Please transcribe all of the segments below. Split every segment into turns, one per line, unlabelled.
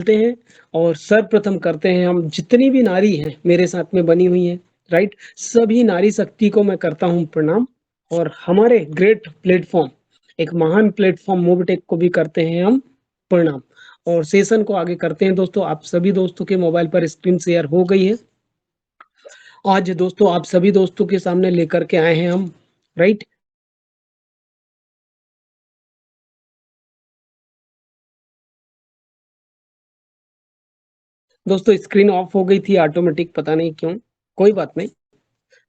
चलते हैं और सर्वप्रथम करते हैं हम जितनी भी नारी हैं मेरे साथ में बनी हुई हैं, राइट? सभी नारी शक्ति को मैं करता हूँ प्रणाम और हमारे ग्रेट प्लेटफॉर्म, एक महान प्लेटफॉर्म मोबिटेक को भी करते हैं हम प्रणाम। और सेशन को आगे करते हैं दोस्तों। आप सभी दोस्तों के मोबाइल पर स्क्रीन शेयर हो गई है। आज दोस्तों आप सभी दोस्तों के सामने लेकर के आए हैं हम, राइट? दोस्तों स्क्रीन ऑफ हो गई थी ऑटोमेटिक, पता नहीं क्यों, कोई बात नहीं।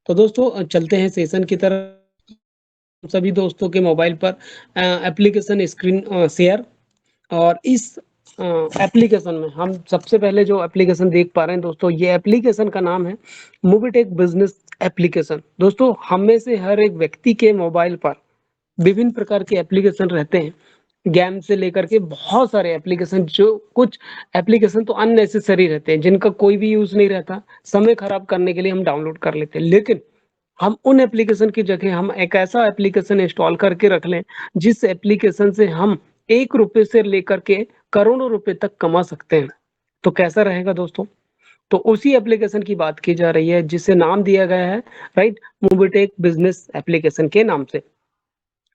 तो दोस्तों चलते हैं सेशन की तरफ। सभी दोस्तों के मोबाइल पर एप्लीकेशन स्क्रीन शेयर। और इस एप्लीकेशन में हम सबसे पहले जो एप्लीकेशन देख पा रहे हैं दोस्तों, ये एप्लीकेशन का नाम है मोबिटेक बिजनेस एप्लीकेशन। दोस्तों हम में से हर एक व्यक्ति के मोबाइल पर विभिन्न प्रकार के एप्लीकेशन रहते हैं, गेम से लेकर के बहुत सारे एप्लीकेशन। जो कुछ एप्लीकेशन तो अननेसेसरी रहते हैं, जिनका कोई भी यूज नहीं रहता, समय खराब करने के लिए हम डाउनलोड कर लेते हैं। लेकिन हम उन एप्लीकेशन की जगह हम एक ऐसा एप्लीकेशन इंस्टॉल करके रख लें जिस एप्लीकेशन से हम 1 रुपए से लेकर के करोड़ों रुपए तक कमा सकते हैं। तो कैसा रहेगा दोस्तों? तो उसी एप्लीकेशन की बात की जा रही है जिसे नाम दिया गया है, राइट, मोबिटेक बिजनेस एप्लीकेशन के नाम से।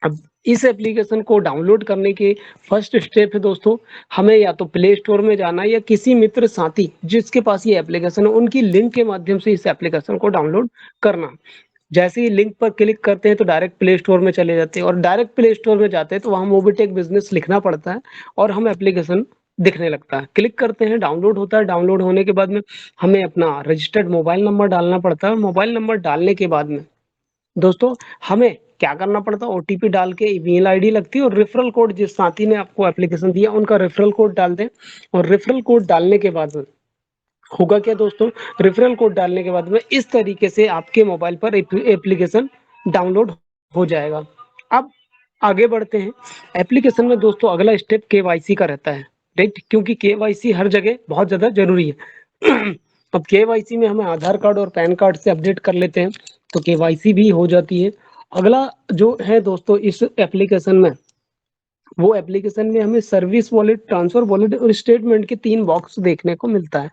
अब इस एप्लीकेशन को डाउनलोड करने के फर्स्ट स्टेप है दोस्तों, हमें या तो प्ले स्टोर में जाना है या किसी मित्र साथी जिसके पास ये एप्लीकेशन है उनकी लिंक के माध्यम से इस एप्लीकेशन को डाउनलोड करना। जैसे ही लिंक पर क्लिक करते हैं तो डायरेक्ट प्ले स्टोर में चले जाते हैं और डायरेक्ट प्ले स्टोर में जाते हैं तो वहाँ मोबिटेक बिजनेस लिखना पड़ता है और हम एप्लीकेशन दिखने लगता है। क्लिक करते हैं, डाउनलोड होता है। डाउनलोड होने के बाद में हमें अपना रजिस्टर्ड मोबाइल नंबर डालना पड़ता है। मोबाइल नंबर डालने के बाद में दोस्तों हमें क्या करना पड़ता है, ओटीपी डाल के ईमेल आईडी लगती है और रेफरल कोड जिस साथी ने आपको एप्लीकेशन दिया उनका रेफरल कोड डाल दें। और रेफरल कोड डालने के बाद में होगा क्या दोस्तों, रेफरल कोड डालने के बाद में इस तरीके से आपके मोबाइल पर एप्लीकेशन डाउनलोड हो जाएगा। अब आगे बढ़ते हैं। एप्लीकेशन में दोस्तों अगला स्टेप केवाईसी का रहता है, राइट? क्योंकि केवाईसी हर जगह बहुत ज्यादा जरूरी है। अब केवाईसी में हमें आधार कार्ड और पैन कार्ड से अपडेट कर लेते हैं तो केवाईसी भी हो जाती है। अगला जो है दोस्तों इस एप्लीकेशन में, वो एप्लीकेशन में हमें सर्विस वॉलेट, ट्रांसफर वॉलेट और स्टेटमेंट के 3 बॉक्स देखने को मिलता है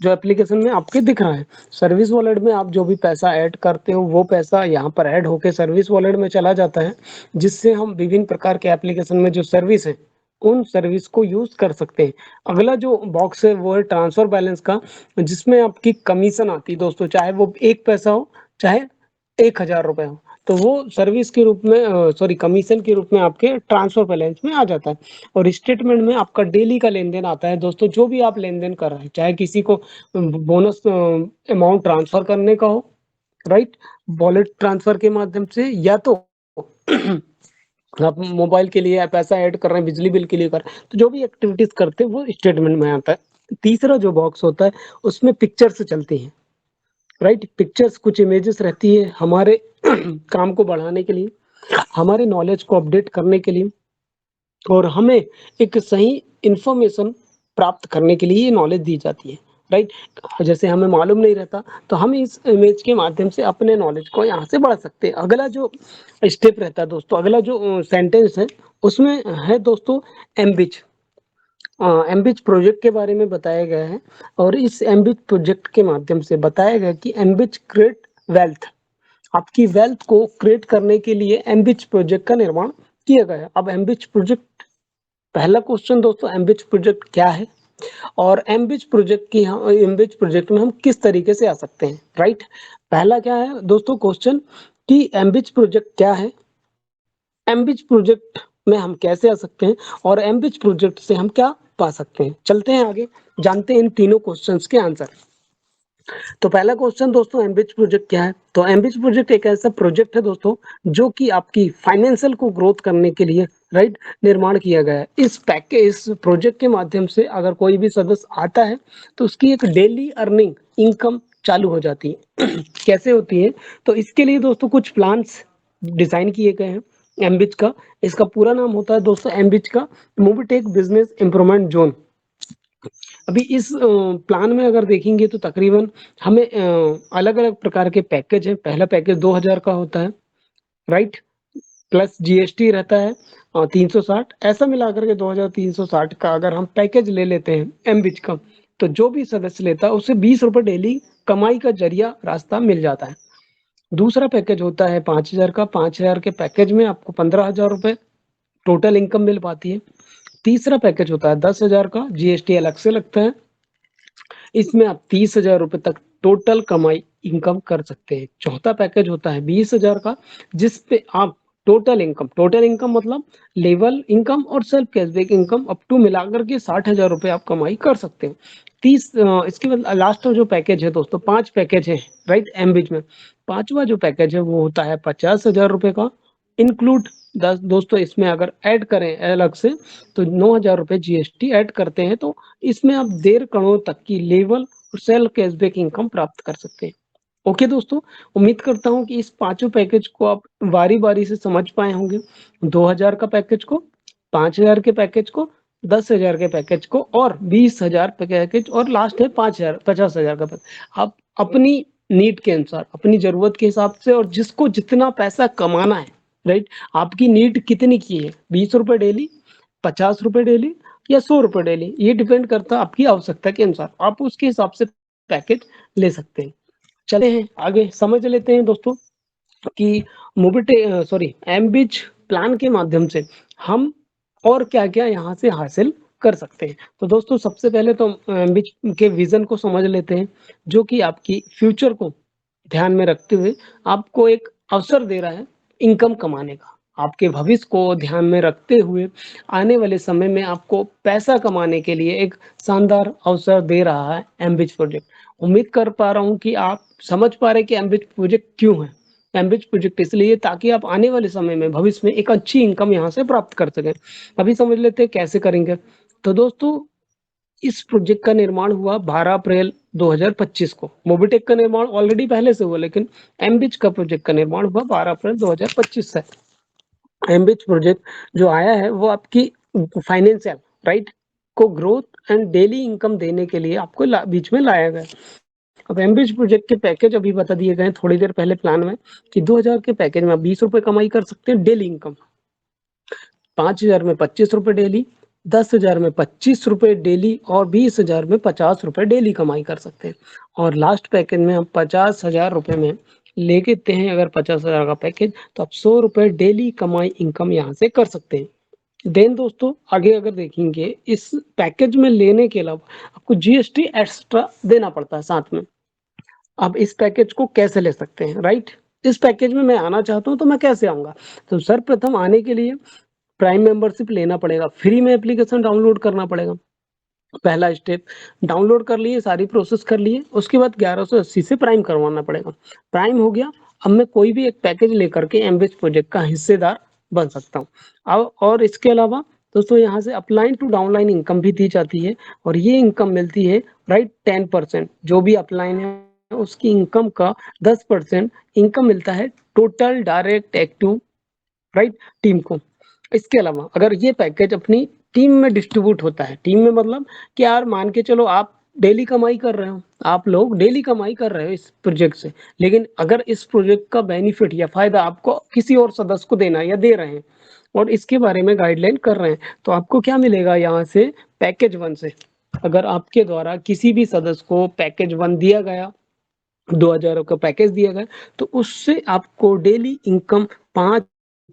जो एप्लीकेशन में आपके दिख रहा है। सर्विस वॉलेट में आप जो भी पैसा ऐड करते हो वो पैसा यहाँ पर ऐड होके सर्विस वॉलेट में चला जाता है, जिससे हम विभिन्न प्रकार के एप्लीकेशन में जो सर्विस है उन सर्विस को यूज कर सकते हैं। अगला जो बॉक्स है वो है ट्रांसफर बैलेंस का, जिसमें आपकी कमीशन आती है दोस्तों, चाहे वो 1 पैसा हो चाहे 1,000 रुपए हो, तो वो सर्विस के रूप में, सॉरी, कमीशन के रूप में आपके ट्रांसफर बैलेंस में आ जाता है। और स्टेटमेंट में आपका डेली का लेन देन आता है दोस्तों, जो भी आप लेन देन कर रहे हैं, चाहे किसी को बोनस अमाउंट ट्रांसफर करने का हो, राइट, वॉलेट ट्रांसफर के माध्यम से, या तो आप मोबाइल के लिए पैसा ऐड कर रहे हैं, बिजली बिल के लिए कर रहे हैं, तो जो भी एक्टिविटीज करते हैं वो स्टेटमेंट में आता है। तीसरा जो बॉक्स होता है उसमें पिक्चर्स चलती हैं, राइट? पिक्चर्स, कुछ इमेजेस रहती है हमारे काम को बढ़ाने के लिए, हमारे नॉलेज को अपडेट करने के लिए और हमें एक सही इंफॉर्मेशन प्राप्त करने के लिए ये नॉलेज दी जाती है, राइट? जैसे हमें मालूम नहीं रहता तो हम इस इमेज के माध्यम से अपने नॉलेज को यहाँ से बढ़ा सकते हैं। अगला जो स्टेप रहता है दोस्तों, अगला जो सेंटेंस है उसमें है दोस्तों एमबिच। एमबिच प्रोजेक्ट के बारे में बताया गया है और इस एमबिच प्रोजेक्ट के माध्यम से बताया गया कि एमबिच क्रिएट वेल्थ, आपकी वेल्थ को क्रिएट करने के लिए एमबिच प्रोजेक्ट का निर्माण किया गया है। अब एमबिच प्रोजेक्ट, पहला क्वेश्चन दोस्तों, एमबिच प्रोजेक्ट क्या है और एमबिच प्रोजेक्ट की हम एमबिच प्रोजेक्ट में हम किस तरीके से आ सकते हैं, राइट? पहला क्या है दोस्तों क्वेश्चन कि एमबिच प्रोजेक्ट क्या है, एमबिच प्रोजेक्ट में हम कैसे आ सकते हैं और एमबिच प्रोजेक्ट से हम क्या पा सकते हैं। चलते हैं आगे, जानते हैं इन तीनों क्वेश्चंस के आंसर। तो पहला क्वेश्चन दोस्तों, एमबिच प्रोजेक्ट क्या है? तो एमबिच प्रोजेक्ट एक ऐसा प्रोजेक्ट है दोस्तों जो कि आपकी फाइनेंशियल को ग्रोथ करने के लिए, राइट, निर्माण किया गया है। इस पैकेज, इस प्रोजेक्ट के माध्यम से अगर कोई भी सदस्य आता है तो उसकी एक डेली अर्निंग इनकम चालू हो जाती है। कैसे होती है? तो इसके लिए दोस्तों कुछ प्लान्स डिजाइन किए गए हैं एमबिच का। इसका पूरा नाम होता है दोस्तों एमबिच का मोबिटेक बिजनेस इंप्रूवमेंट जोन। अभी इस प्लान में अगर देखेंगे तो तकरीबन हमें अलग अलग प्रकार के पैकेज हैं। पहला पैकेज 2,000 का होता है, राइट? प्लस जीएसटी रहता है 360, ऐसा मिला करके 2360 का अगर हम पैकेज ले लेते हैं एमबीच का, तो जो भी सदस्य लेता है उसे 20 रुपए डेली कमाई का जरिया रास्ता मिल जाता है। दूसरा पैकेज होता है 5000 का। 5000 के पैकेज में आपको 15,000 रुपए टोटल इनकम मिल पाती है। तीसरा पैकेज होता है 10,000 का, जीएसटी अलग से लगता है। इसमें आप 30,000 रुपए तक टोटल कमाई इनकम कर सकते हैं। चौथा पैकेज होता है 20,000 का, जिस पे आप टोटल इनकम मतलब लेवल इनकम और self cashback income up to मिलाकर के 60,000 रुपए आप कमाई कर सकते हैं। इसके बाद लास्ट जो पैकेज है दोस्तों, 5 पैकेज है राइट एमबीच में। पांचवा जो पैकेज है वो होता है 50,000 रुपए का इंक्लूड 10। दोस्तों इसमें अगर ऐड करें अलग से तो 9,000 रुपए जीएसटी ऐड करते हैं, तो इसमें आप 1.5 करोड़ तक की लेवल और सेल कैशबैक इनकम प्राप्त कर सकते हैं। ओके दोस्तों, उम्मीद करता हूं कि इस पांचों पैकेज को आप बारी बारी से समझ पाए होंगे। 2,000 का पैकेज को, 5,000 के पैकेज को, 10,000 के पैकेज को और 20,000 पैकेज और लास्ट है 5,000 50,000 का पैकेज। आप अपनी नीड के अनुसार, अपनी जरूरत के हिसाब से और जिसको जितना पैसा कमाना है राइट, आपकी नीड कितनी की है, 20 रुपए डेली, 50 रुपए डेली या 100 रुपए डेली, ये डिपेंड करता है आपकी आवश्यकता के अनुसार। आप उसके हिसाब से पैकेज ले सकते हैं। चले हैं आगे, समझ लेते हैं दोस्तों कि मोबिटे सॉरी एमबीच प्लान के माध्यम से हम और क्या क्या यहाँ से हासिल कर सकते हैं। तो दोस्तों सबसे पहले तो एमबीच के विजन को समझ लेते हैं, जो कि आपकी फ्यूचर को ध्यान में रखते हुए आपको एक अवसर दे रहा है इनकम कमाने का। आपके भविष्य को ध्यान में रखते हुए आने वाले समय में आपको पैसा कमाने के लिए एक शानदार अवसर दे रहा है एमबीच प्रोजेक्ट। उम्मीद कर पा रहा हूँ कि आप समझ पा रहे हैं कि एमबीच प्रोजेक्ट क्यों है। एमबीच प्रोजेक्ट इसलिए ताकि आप आने वाले समय में भविष्य में एक अच्छी इनकम यहाँ से प्राप्त कर सकें। अभी समझ लेते हैं कैसे करेंगे। तो दोस्तों इस प्रोजेक्ट का निर्माण हुआ 12 अप्रैल 2025 को। मोबिटेक का निर्माण ऑलरेडी पहले से हुआ, लेकिन एमबीच का प्रोजेक्ट का निर्माण हुआ 12 अप्रैल 2025 से। एमबीच प्रोजेक्ट जो आया है वो आपकी फाइनेंशियल राइट को ग्रोथ एंड डेली इनकम देने के लिए आपको बीच में लाया गया। अब एमबीच प्रोजेक्ट के पैकेज अभी बता दिए गए थोड़ी देर पहले प्लान में कि 2,000 के पैकेज में आप 20 रुपए कमाई कर सकते हैं डेली इनकम, 5,000 में 25 रुपए डेली, 10,000 में 25 रुपए डेली और 20,000 में 50 रुपए डेली कमाई कर सकते हैं। और लास्ट पैकेज में हम 50,000 रुपए में लेते हैं अगर 50,000 का पैकेज, तो आप 100 रुपए डेली कमाई इनकम यहाँ से कर सकते हैं। देन दोस्तों आगे अगर देखेंगे, इस पैकेज में लेने के अलावा आपको जीएसटी एक्स्ट्रा देना पड़ता है साथ में। अब इस पैकेज को कैसे ले सकते हैं राइट, इस पैकेज में मैं आना चाहता हूं तो मैं कैसे आऊंगा। तो सर्वप्रथम आने के लिए प्राइम मेंबरशिप लेना पड़ेगा, फ्री में एप्लीकेशन डाउनलोड करना पड़ेगा। पहला स्टेप डाउनलोड कर लिए, सारी प्रोसेस कर लिए, उसके बाद 1180 से प्राइम करवाना पड़ेगा। प्राइम हो गया, अब मैं कोई भी एक पैकेज लेकर के एमबीच प्रोजेक्ट का हिस्सेदार बन सकता हूँ। अब और इसके अलावा दोस्तों यहाँ से अपलाइन टू डाउनलाइन इनकम भी दी जाती है, और ये इनकम मिलती है राइट 10%। जो भी अपलाइन है उसकी इनकम का 10% इनकम मिलता है total direct active right team को। इसके अलावा अगर ये पैकेज अपनी टीम में डिस्ट्रीब्यूट होता है, टीम में मतलब कि यार मान के चलो आप डेली कमाई कर रहे हो, आप लोग डेली कमाई कर रहे हो इस प्रोजेक्ट से, लेकिन अगर इस प्रोजेक्ट का बेनिफिट या फायदा आपको किसी और सदस्य को देना है या दे रहे हैं और इसके बारे में गाइडलाइन कर रहे हैं, तो आपको क्या मिलेगा यहाँ से पैकेज 1 से। अगर आपके द्वारा किसी भी सदस्य को पैकेज 1 दिया गया, 2,000 का पैकेज दिया गया, तो उससे आपको डेली इनकम 5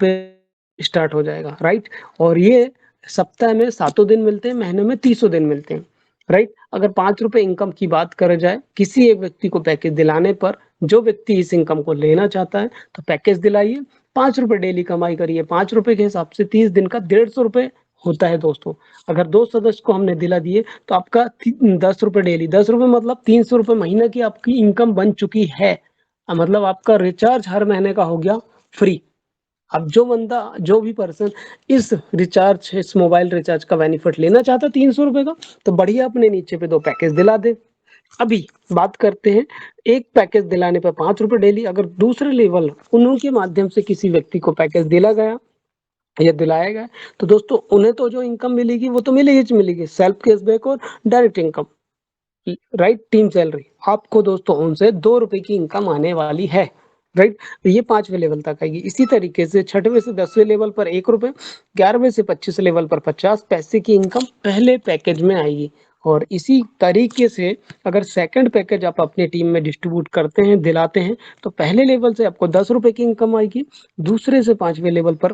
पे स्टार्ट हो जाएगा राइट। और ये सप्ताह में 7 दिन मिलते हैं, महीने में 30 दिन मिलते हैं राइट। अगर 5 रुपए इनकम की बात करा जाए, किसी एक व्यक्ति को पैकेज दिलाने पर, जो व्यक्ति इस इनकम को लेना चाहता है तो पैकेज दिलाइए, 5 रुपए डेली कमाई करिए। 5 रुपए के हिसाब से 30 दिन का 150 रुपए होता है दोस्तों। अगर 2 सदस्य को हमने दिला दिए तो आपका 10 रुपए डेली, 10 रुपए मतलब 300 रुपए महीने की आपकी इनकम बन चुकी है। मतलब आपका रिचार्ज हर महीने का हो गया फ्री। अब जो बंदा, जो भी पर्सन इस रिचार्ज, इस मोबाइल रिचार्ज का बेनिफिट लेना चाहता है 300 रुपए का, तो बढ़िया अपने नीचे पे 2 पैकेज दिला दे। अभी बात करते हैं, एक पैकेज दिलाने पर 5 रुपए डेली, अगर दूसरे लेवल उनके माध्यम से किसी व्यक्ति को पैकेज दिला गया या दिलाया गया, तो दोस्तों उन्हें तो जो इनकम मिलेगी वो तो मिलेगी, सेल्फ कैशबैक और direct income right, team salary. आपको दोस्तों उनसे 2 रुपए की इनकम आने वाली है। राइट? ये 5वें लेवल तक आएगी। इसी तरीके से 6वें से 10वें लेवल पर ₹1, 11वें से 25 लेवल पर 50 पैसे की इनकम पहले पैकेज में आएगी। और इसी तरीके से अगर सेकंड पैकेज आप अपनी टीम में डिस्ट्रीब्यूट करते हैं, दिलाते हैं, तो पहले लेवल से आपको ₹10 की इनकम आएगी, दूसरे से 5वें लेवल पर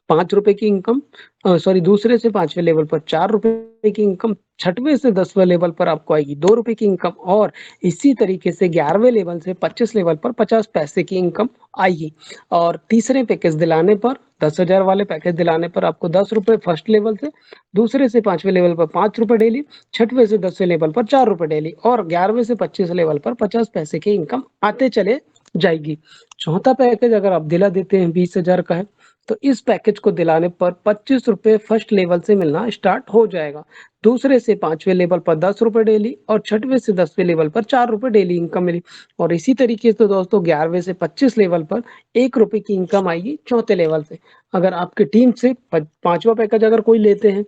₹5 की इनकम, सॉरी, दूसरे से 5वें लेवल पर ₹4 की इनकम, 6वें से 10वें लेवल पर आपको आएगी ₹2 की इनकम और इसी तरीके से 11वें लेवल से 25 लेवल पर 50 पैसे की इनकम आएगी। और तीसरे पैकेज दिलाने पर 10,000 वाले पैकेज दिलाने पर आपको ₹10 फर्स्ट लेवल से, दूसरे से 5वें लेवल पर ₹5 डेली, 6वें से 10वें लेवल पर ₹4 डेली और 11वें से 25 लेवल पर 50 पैसे की इनकम आते चले जाएगी। चौथा पैकेज अगर आप दिला देते हैं 20,000 का है, तो इस पैकेज को दिलाने पर ₹25 फर्स्ट लेवल से मिलना स्टार्ट हो जाएगा। दूसरे से 5वें लेवल पर ₹10 डेली और 6वें से 10वें लेवल पर ₹4 डेली इनकम मिली। और इसी तरीके से दोस्तों 11वें से 25 लेवल पर ₹1 की इनकम आएगी चौथे लेवल से। अगर आपकी टीम से 5वां पैकेज अगर कोई लेते हैं,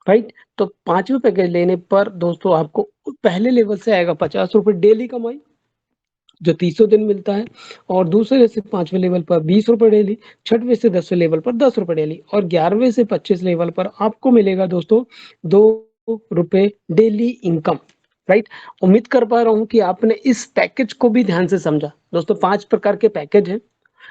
राइट? तो 5वें पैकेज लेने पर दोस्तों आपको पहले लेवल से आएगा ₹50 डेली कमाई, जो 300 दिन मिलता है और दूसरे से 5वें लेवल पर ₹20 डेली, 6वें से 10वें लेवल पर ₹10 डेली और 11वें से 25 लेवल पर आपको मिलेगा दोस्तों ₹2 डेली इनकम, राइट? उम्मीद कर पा रहा हूँ कि आपने इस पैकेज को भी ध्यान से समझा। दोस्तों 5 प्रकार के पैकेज हैं।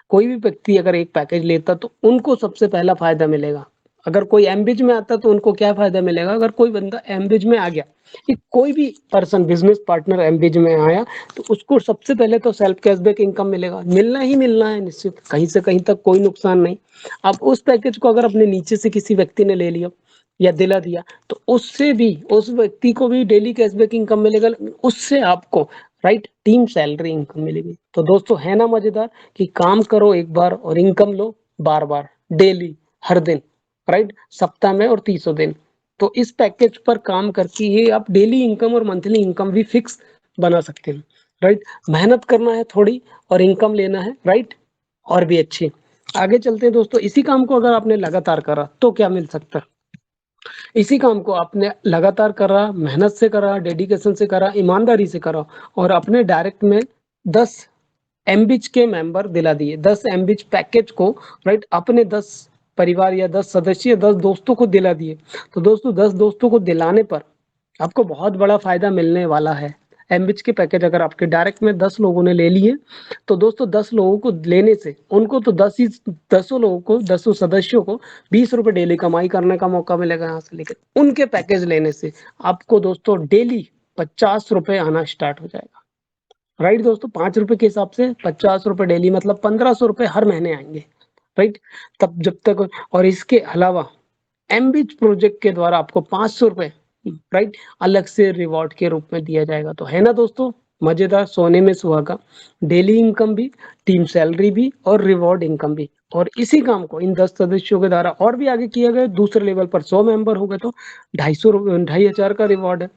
कोई भी व्यक्ति अगर एक पैकेज लेता तो उनको सबसे पहला फ़ायदा मिलेगा। अगर कोई एमबीज में आता तो उनको क्या फ़ायदा मिलेगा? अगर कोई बंदा एमबीज में आ गया, कि कोई भी पर्सन बिज़नेस पार्टनर एमबीज में आया, तो उसको सबसे पहले तो सेल्फ कैशबैक इनकम मिलेगा। मिलना ही मिलना है निश्चित, कहीं से कहीं तक कोई नुकसान नहीं। अब उस पैकेज को अगर अपने नीचे से किसी व्यक्ति ने ले लिया या दिला दिया, तो उससे भी उस व्यक्ति को भी डेली कैशबैक इनकम मिलेगा, उससे आपको, राइट, टीम सैलरी इनकम मिलेगी। तो दोस्तों है ना मज़ेदार कि काम करो एक बार और इनकम लो बार-बार, डेली, हर दिन, राइट? सप्ताह में और 300 दिन। तो इस पैकेज पर काम करके ये आप डेली इनकम और मंथली इनकम भी फिक्स बना सकते हैं, राइट? मेहनत करना है थोड़ी और इनकम लेना है, राइट? और भी अच्छी। आगे चलते हैं दोस्तों, इसी काम को अगर आपने लगातार करा तो क्या मिल सकता है? इसी काम को आपने लगातार करा, मेहनत से करा, डेडिकेशन से करा, ईमानदारी से करा और अपने डायरेक्ट में 10 एमबीच के मेंबर दिला दिए, 10 एमबीच पैकेज को, राइट, अपने 10 परिवार या 10 सदस्य या 10 दोस्तों को दिला दिए। तो दोस्तों 10 दोस्तों को दिलाने पर आपको बहुत बड़ा फायदा मिलने वाला है। एमबीच के पैकेज अगर आपके डायरेक्ट में 10 लोगों ने ले लिए, तो दोस्तों 10 लोगों को लेने से उनको तो 10 लोगों को, 10 सदस्यों को ₹20 डेली कमाई करने का मौका मिलेगा यहाँ से। लेकिन उनके पैकेज लेने से आपको दोस्तों डेली ₹50 आना स्टार्ट हो जाएगा। राइट दोस्तों, ₹5 के हिसाब से ₹50 डेली मतलब ₹1,500 हर महीने आएँगे, राइट? तब जब तक, और इसके अलावा एमबीच प्रोजेक्ट के द्वारा आपको ₹500, राइट, अलग से रिवॉर्ड के रूप में दिया जाएगा। तो है ना दोस्तों, मज़ेदार, सोने में सुहागा, डेली इनकम भी, टीम सैलरी भी और रिवॉर्ड इनकम भी। और इसी काम को इन 10 सदस्यों के द्वारा और भी आगे किया गया। दूसरे लेवल पर 100 मेंबर हो गए तो 2,500 का रिवॉर्ड है।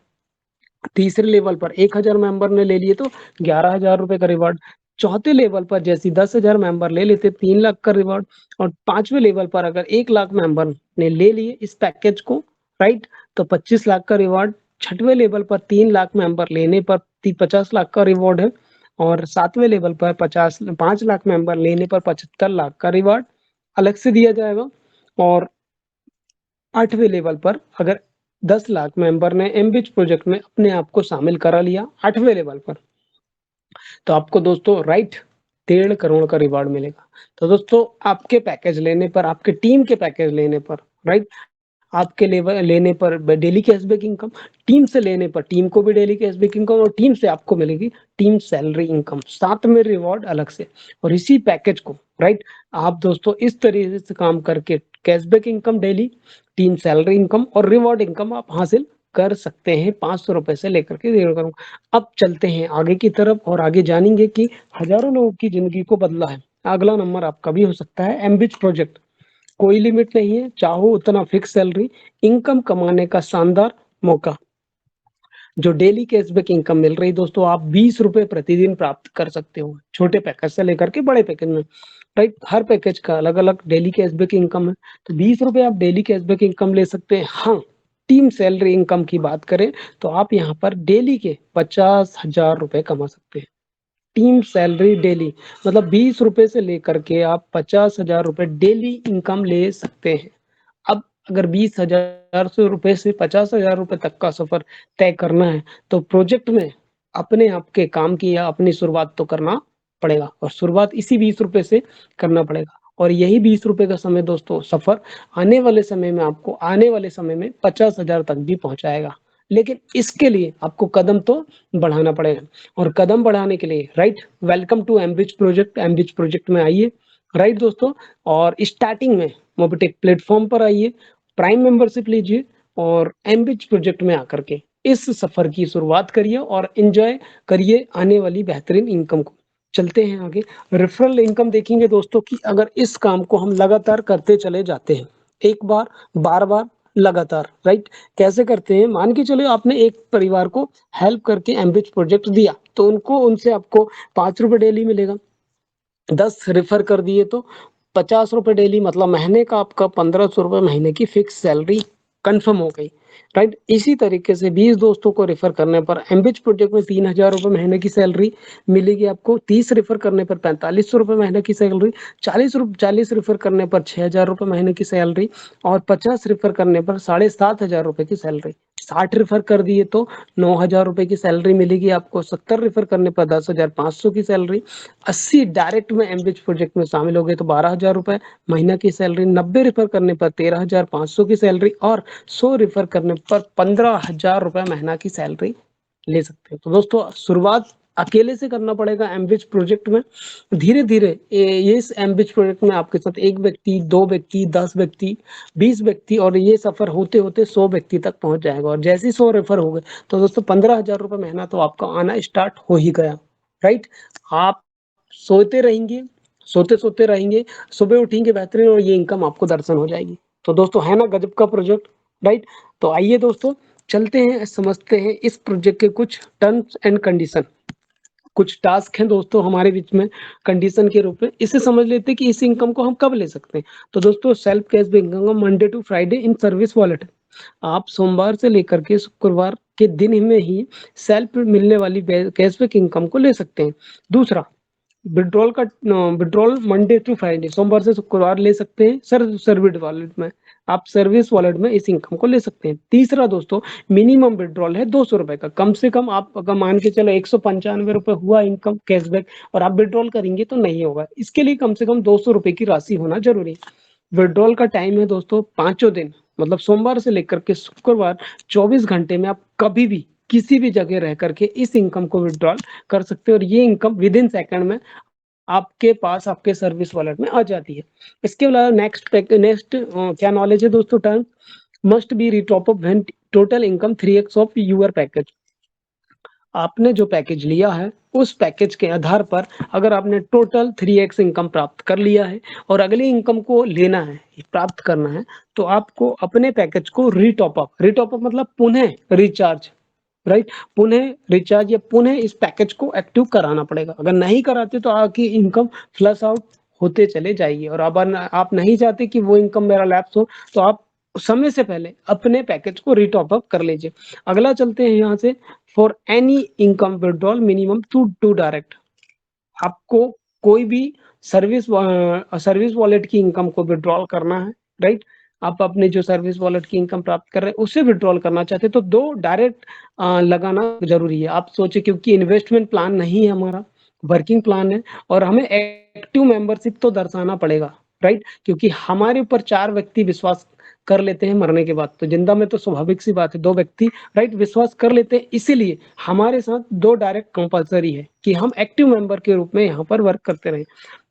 तीसरे लेवल पर 1,000 मेंबर ने ले लिए तो ₹11,000 का रिवॉर्ड। चौथे लेवल पर जैसे 10,000 मेंबर ले लेते 3 लाख का रिवॉर्ड। और 5वें लेवल पर अगर 1 लाख मेंबर ने ले लिए इस पैकेज को, राइट, तो 25 लाख का रिवॉर्ड। 6वें लेवल पर 3 लाख मेंबर लेने पर 50 लाख का रिवॉर्ड है। और 7वें लेवल पर 5 लाख मेंबर लेने पर 75 लाख का रिवॉर्ड अलग से दिया जाएगा। और 8वें लेवल पर अगर 10 लाख मेंबर ने एमबिच प्रोजेक्ट में अपने आप को शामिल करा लिया 8वें लेवल पर, तो आपको दोस्तों, राइट, 1.5 करोड़ का रिवॉर्ड मिलेगा। तो दोस्तों आपके पैकेज लेने पर, आपके टीम के पैकेज लेने पर, राइट, आपके लेवल लेने पर डेली कैशबैक इनकम, टीम से लेने पर टीम को भी डेली कैशबैक इनकम और टीम से आपको मिलेगी टीम सैलरी इनकम, साथ में रिवॉर्ड अलग से। और इसी पैकेज को, राइट, आप दोस्तों इस तरीके से काम करके cashback income daily, team salary income और रिवॉर्ड इनकम आप हासिल कर सकते हैं ₹500 से लेकर के 1.5 करोड़। अब चलते हैं आगे की तरफ और आगे जानेंगे कि हजारों लोगों की जिंदगी को बदला है। अगला नंबर आपका भी हो सकता है एमबिच प्रोजेक्ट। कोई लिमिट नहीं है, चाहो उतना फिक्स सैलरी, इनकम कमाने का शानदार मौका। जो डेली कैशबैक इनकम मिल रही दोस्तों, आप ₹20 प्रतिदिन प्राप्त कर सकते हो, छोटे पैकेज से लेकर के बड़े पैकेज में, राइट? हर पैकेज का अलग-अलग डेली कैशबैक इनकम है, तो ₹20 आप डेली कैशबैक इनकम ले सकते हैं। हाँ, टीम सैलरी इनकम की बात करें, तो आप यहाँ पर डेली के ₹50,000 कमा सकते हैं। टीम सैलरी डेली, मतलब 20 रुपए से लेकर के आप 50,000 रुपए डेली इनकम ले सकते हैं। अब अगर 20,000 से रुपए से 50,000 रुपए तक का सफर तय करना है, तो प्रोजेक्ट में अपने आप के काम की या अपनी शुरुआत तो करना पड़ेगा, और शुरुआत इसी 20 रुपए से करना पड़ेगा। और यही 20 रुपए का समय दोस्तों, सफर आने वाले समय में आपको आने वाले समय में 50,000 तक भी पहुंचाएगा। लेकिन इसके लिए आपको कदम तो बढ़ाना पड़ेगा, और कदम बढ़ाने के लिए राइट, वेलकम टू एमबिच प्रोजेक्ट। एमबिच प्रोजेक्ट में आइए राइट दोस्तों, और स्टार्टिंग में मोबिटेक प्लेटफॉर्म पर आइए, प्राइम मेंबरशिप लीजिए, और एमबिच प्रोजेक्ट में आकर के इस सफर की शुरुआत करिए और एंजॉय करिए आने वाली बेहतरीन इनकम को। चलते हैं आगे। रेफरल इनकम देखेंगे दोस्तों कि अगर इस काम को हम लगातार करते चले जाते हैं, एक बार, बार बार, लगातार राइट, कैसे करते हैं, मान के चलो आपने एक परिवार को हेल्प करके एमबिच प्रोजेक्ट दिया, तो उनको उनसे आपको 5 रुपए डेली मिलेगा। 10 रेफर कर दिए तो 50 रुपए डेली, मतलब महीने का आपका 1500 रुपए महीने की फिक्स सैलरी कंफर्म हो गई राइट। इसी तरीके से 20 दोस्तों को रेफर करने पर एमबिच प्रोजेक्ट में 3,000 रुपए महीने की सैलरी मिलेगी आपको। 30 रेफर करने पर 4500 रुपए महीने की सैलरी, 40 रेफर करने पर 6,000 रुपए महीने की सैलरी, और 50 रेफर करने पर 7,500 रुपए की सैलरी। 60 रेफर कर दिए तो 9,000 रुपए की सैलरी मिलेगी आपको। 70 रेफर करने पर 10,500 की सैलरी। 80 डायरेक्ट में एमबिच प्रोजेक्ट में शामिल हो गए तो 12,000 रुपए महीना की सैलरी। 90 रेफर करने पर 13,500 की सैलरी, और 100 रेफर करने पर 15,000 रुपए महीना की सैलरी ले सकते हैं। तो दोस्तों, शुरुआत अकेले से करना पड़ेगा एमबिच प्रोजेक्ट में। धीरे धीरे ये इस एमबिच प्रोजेक्ट में आपके साथ एक व्यक्ति, दो व्यक्ति, 10 व्यक्ति, 20 व्यक्ति, और ये सफर होते होते 100 व्यक्ति तक पहुंच जाएगा। और जैसे ही 100 रेफर हो गए तो दोस्तों 15,000 रुपए महीना तो आपका आना स्टार्ट हो ही गया राइट। आप सोते रहेंगे, सोते सोते रहेंगे, सुबह उठेंगे बेहतरीन, और ये इनकम आपको दर्शन हो जाएगी। तो दोस्तों, है ना गजब का प्रोजेक्ट राइट। तो आइए दोस्तों, चलते हैं, समझते हैं इस प्रोजेक्ट के कुछ टर्म्स एंड कंडीशन। कुछ टास्क हैं दोस्तों हमारे बीच में कंडीशन के रूप में, इसे समझ लेते हैं कि इस इनकम को हम कब ले सकते हैं। तो दोस्तों, self cashback income Monday to Friday in service wallet. आप सोमवार से लेकर के शुक्रवार के दिन में ही सेल्फ मिलने वाली कैशबैक इनकम को ले सकते हैं। दूसरा, विड्रॉल मंडे टू फ्राइडे, सोमवार से शुक्रवार ले सकते हैं सर्विस वॉलेट में। आप सर्विस वॉलेट में इस इनकम को ले सकते हैं। तीसरा दोस्तों, मिनिमम विड्रॉल है 200 रुपए का। कम से कम आप अगर मान के चलो 195 रुपए हुआ इनकम कैशबैक, और आप विड्रॉल करेंगे तो नहीं होगा, इसके लिए कम से कम 200 रुपए की राशि होना जरूरी है। विड्रॉल का टाइम है दोस्तों 5 दिन, मतलब सोमवार से लेकर के शुक्रवार, 24 घंटे में आप कभी भी किसी भी जगह रह करके इस इनकम को विड्रॉल कर सकते हो, और ये इनकम विद इन सेकंड में आपके पास आपके सर्विस वॉलेट में आ जाती है। इसके अलावा नेक्स्ट क्या नॉलेज है दोस्तों, term must be retop up when total income 3x of your package. आपने जो पैकेज लिया है उस पैकेज के आधार पर अगर आपने टोटल 3x इनकम प्राप्त कर लिया है और अगली इनकम को लेना है, प्राप्त करना है, तो आपको अपने पैकेज को रीटॉप अप मतलब पुनः रिचार्ज राइट, पुनः रिचार्ज या पुनः इस पैकेज को एक्टिव कराना पड़ेगा। अगर नहीं कराते तो आपकी इनकम फ्लश आउट होते चले जाएगी, और अब आप नहीं चाहते कि वो इनकम मेरा लैप्स हो, तो आप समय से पहले अपने पैकेज को रीटॉप अप कर लीजिए। अगला चलते हैं यहाँ से, for any income withdrawal minimum to direct. आपको कोई भी सर्विस वॉलेट की इनकम को विड्रॉल करना है राइट, आप अपने जो सर्विस वॉलेट की इनकम प्राप्त कर रहे हैं उसे विड्रॉल करना चाहते हैं तो 2 डायरेक्ट लगाना जरूरी है। आप सोचे क्योंकि इन्वेस्टमेंट प्लान नहीं है हमारा, वर्किंग प्लान है, और हमें एक्टिव मेंबरशिप तो दर्शाना पड़ेगा राइट, क्योंकि हमारे ऊपर 4 व्यक्ति विश्वास कर लेते हैं मरने के बाद, तो जिंदा में तो स्वाभाविक सी बात है 2 व्यक्ति राइट विश्वास कर लेते हैं, इसीलिए हमारे साथ 2 डायरेक्ट कंपलसरी है कि हम एक्टिव मेंबर के रूप में यहाँ पर वर्क करते रहे।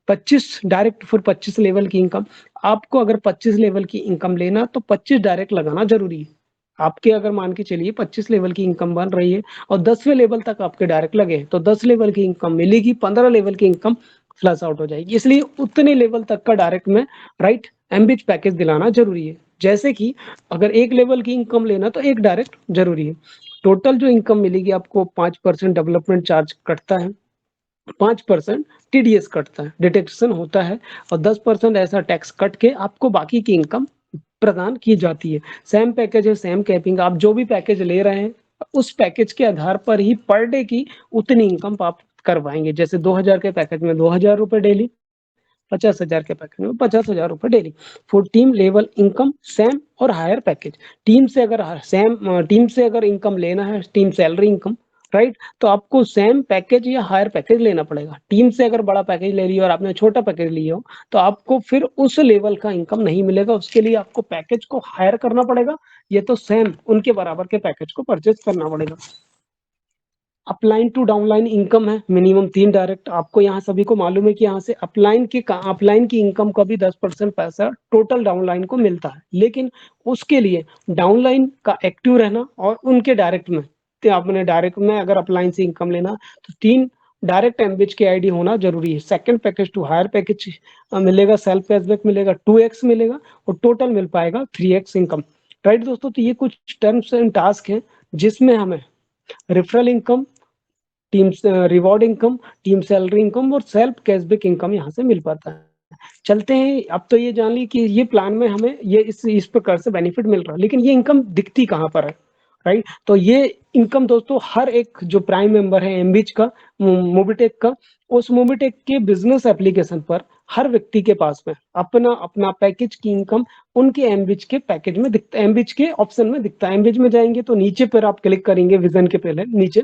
25 डायरेक्ट फॉर 25 लेवल की इनकम, आपको अगर 25 लेवल की इनकम लेना तो 25 डायरेक्ट लगाना जरूरी है। आपके अगर मान के चलिए 25 लेवल की इनकम बन रही है और 10वें लेवल तक आपके डायरेक्ट लगे तो 10 लेवल की इनकम मिलेगी, 15 लेवल की इनकम फ्लश आउट हो जाएगी, इसलिए उतने लेवल तक का डायरेक्ट में राइट एमबिच पैकेज दिलाना जरूरी है। जैसे कि अगर 1 लेवल की इनकम लेना तो 1 डायरेक्ट जरूरी है। टोटल जो इनकम मिलेगी आपको 5% डेवलपमेंट चार्ज कटता है, 5% टीडीएस कटता है, डिटेक्शन होता है, और 10% ऐसा टैक्स कट के आपको बाकी की इनकम प्रदान की जाती है। सेम पैकेज है, सेम कैपिंग, आप जो भी पैकेज ले रहे हैं उस पैकेज के आधार पर ही पर डे की उतनी इनकम प्राप्त करवाएँगे। जैसे 2000 के पैकेज में 2000 रुपए डेली, 50,000 के पैकेज में 50,000 रुपए daily. For team level income same और हायर पैकेज। टीम से अगर इनकम लेना है, टीम सैलरी इनकम, राइट? तो आपको सेम पैकेज या हायर पैकेज लेना पड़ेगा। टीम से अगर बड़ा पैकेज ले लिया और आपने छोटा पैकेज लिया हो, तो आपको फिर उस लेवल का इनकम नहीं मिलेगा। उसके लिए आपको पैकेज को हायर करना पड़ेगा, ये तो सेम उनके बराबर के पैकेज को परचेज़ करना पड़ेगा। अपलाइन टू डाउनलाइन इनकम है, मिनिमम 3 डायरेक्ट। आपको यहाँ सभी को मालूम है कि यहाँ से अपलाइन की इनकम का भी 10% पैसा टोटल डाउनलाइन को मिलता है। लेकिन उसके लिए डाउनलाइन का एक्टिव रहना और उनके डायरेक्ट में, तो आपने डायरेक्ट में अगर अपलाइन से इनकम लेना तो 3 डायरेक्ट एमबीएच के आईडी होना जरूरी है। Second package to higher package मिलेगा, सेल्फ कैशबैक मिलेगा, 2x मिलेगा और टोटल मिल पाएगा 3x इनकम। राइट दोस्तों, तो ये कुछ टर्म्स एंड टास्क हैं जिसमें हमें referral income, team reward income, team salary income और सेल्फ कैशबैक इनकम यहाँ से मिल पाता है। चलते हैं, अब तो ये जान ली कि ये प्लान में हमें ये इस प्रकार से बेनिफिट मिल रहा है, लेकिन ये इनकम दिखती कहाँ पर है, राइट? तो ये इनकम दोस्तों हर एक जो प्राइम मेंबर है एमबीच का, मोबिटेक का, उस मोबिटेक के बिजनेस एप्लीकेशन पर हर व्यक्ति के पास में अपना अपना पैकेज की इनकम उनके एमबीच के पैकेज में दिखता है, एमबीच के ऑप्शन में दिखता है। एमबीच में जाएंगे तो नीचे पर आप क्लिक करेंगे, विजन के पहले नीचे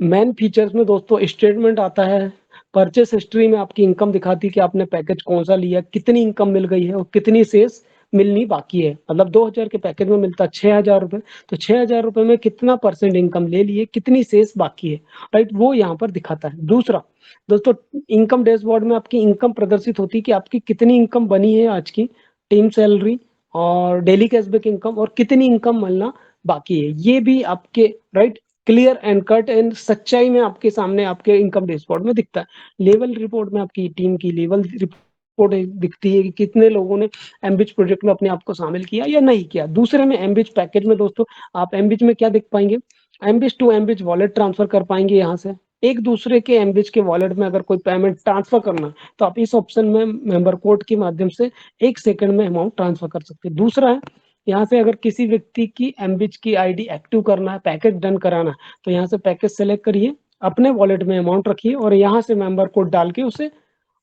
मेन फीचर्स में दोस्तों स्टेटमेंट आता है। परचेस हिस्ट्री में आपकी इनकम दिखाती है कि आपने पैकेज कौन सा लिया, कितनी इनकम मिल गई है और कितनी शेष मिलनी बाकी है। मतलब 2000 के पैकेज में मिलता है 6000 रुपए, तो 6000 रुपए में कितना परसेंट इनकम ले लिए, कितनी शेष बाकी है, राइट? वो यहाँ पर दिखाता है। दूसरा दोस्तों, इनकम डैशबोर्ड में आपकी इनकम प्रदर्शित होती है कि आपकी कितनी इनकम बनी है आज की, टीम सैलरी और डेली कैशबैक इनकम, और कितनी इनकम मिलना बाकी है, ये भी आपके right clear and cut and सच्चाई में आपके सामने आपके इनकम डैशबोर्ड में दिखता है। लेवल रिपोर्ट में आपकी टीम की लेवल रिपोर्ट दिखती है कि कितने लोगों ने एमबिच प्रोजेक्ट में अपने आप को शामिल किया या नहीं किया। दूसरे में एमबिच पैकेज में दोस्तों आप एमबिच में क्या देख पाएंगे, एमबिच टू एमबिच वॉलेट ट्रांसफर कर पाएंगे। यहाँ से एक दूसरे के एमबिच के वॉलेट में अगर कोई पेमेंट ट्रांसफर करना तो आप इस ऑप्शन में मेंबर कोड के माध्यम से 1 सेकंड में अमाउंट ट्रांसफर कर सकते हैं। दूसरा है, यहाँ से अगर किसी व्यक्ति की एमबिच की आईडी एक्टिव करना है, पैकेज डन कराना है, तो यहाँ से पैकेज सेलेक्ट करिए, अपने वॉलेट में अमाउंट रखिए और यहाँ से मेंबर कोड डाल के उसे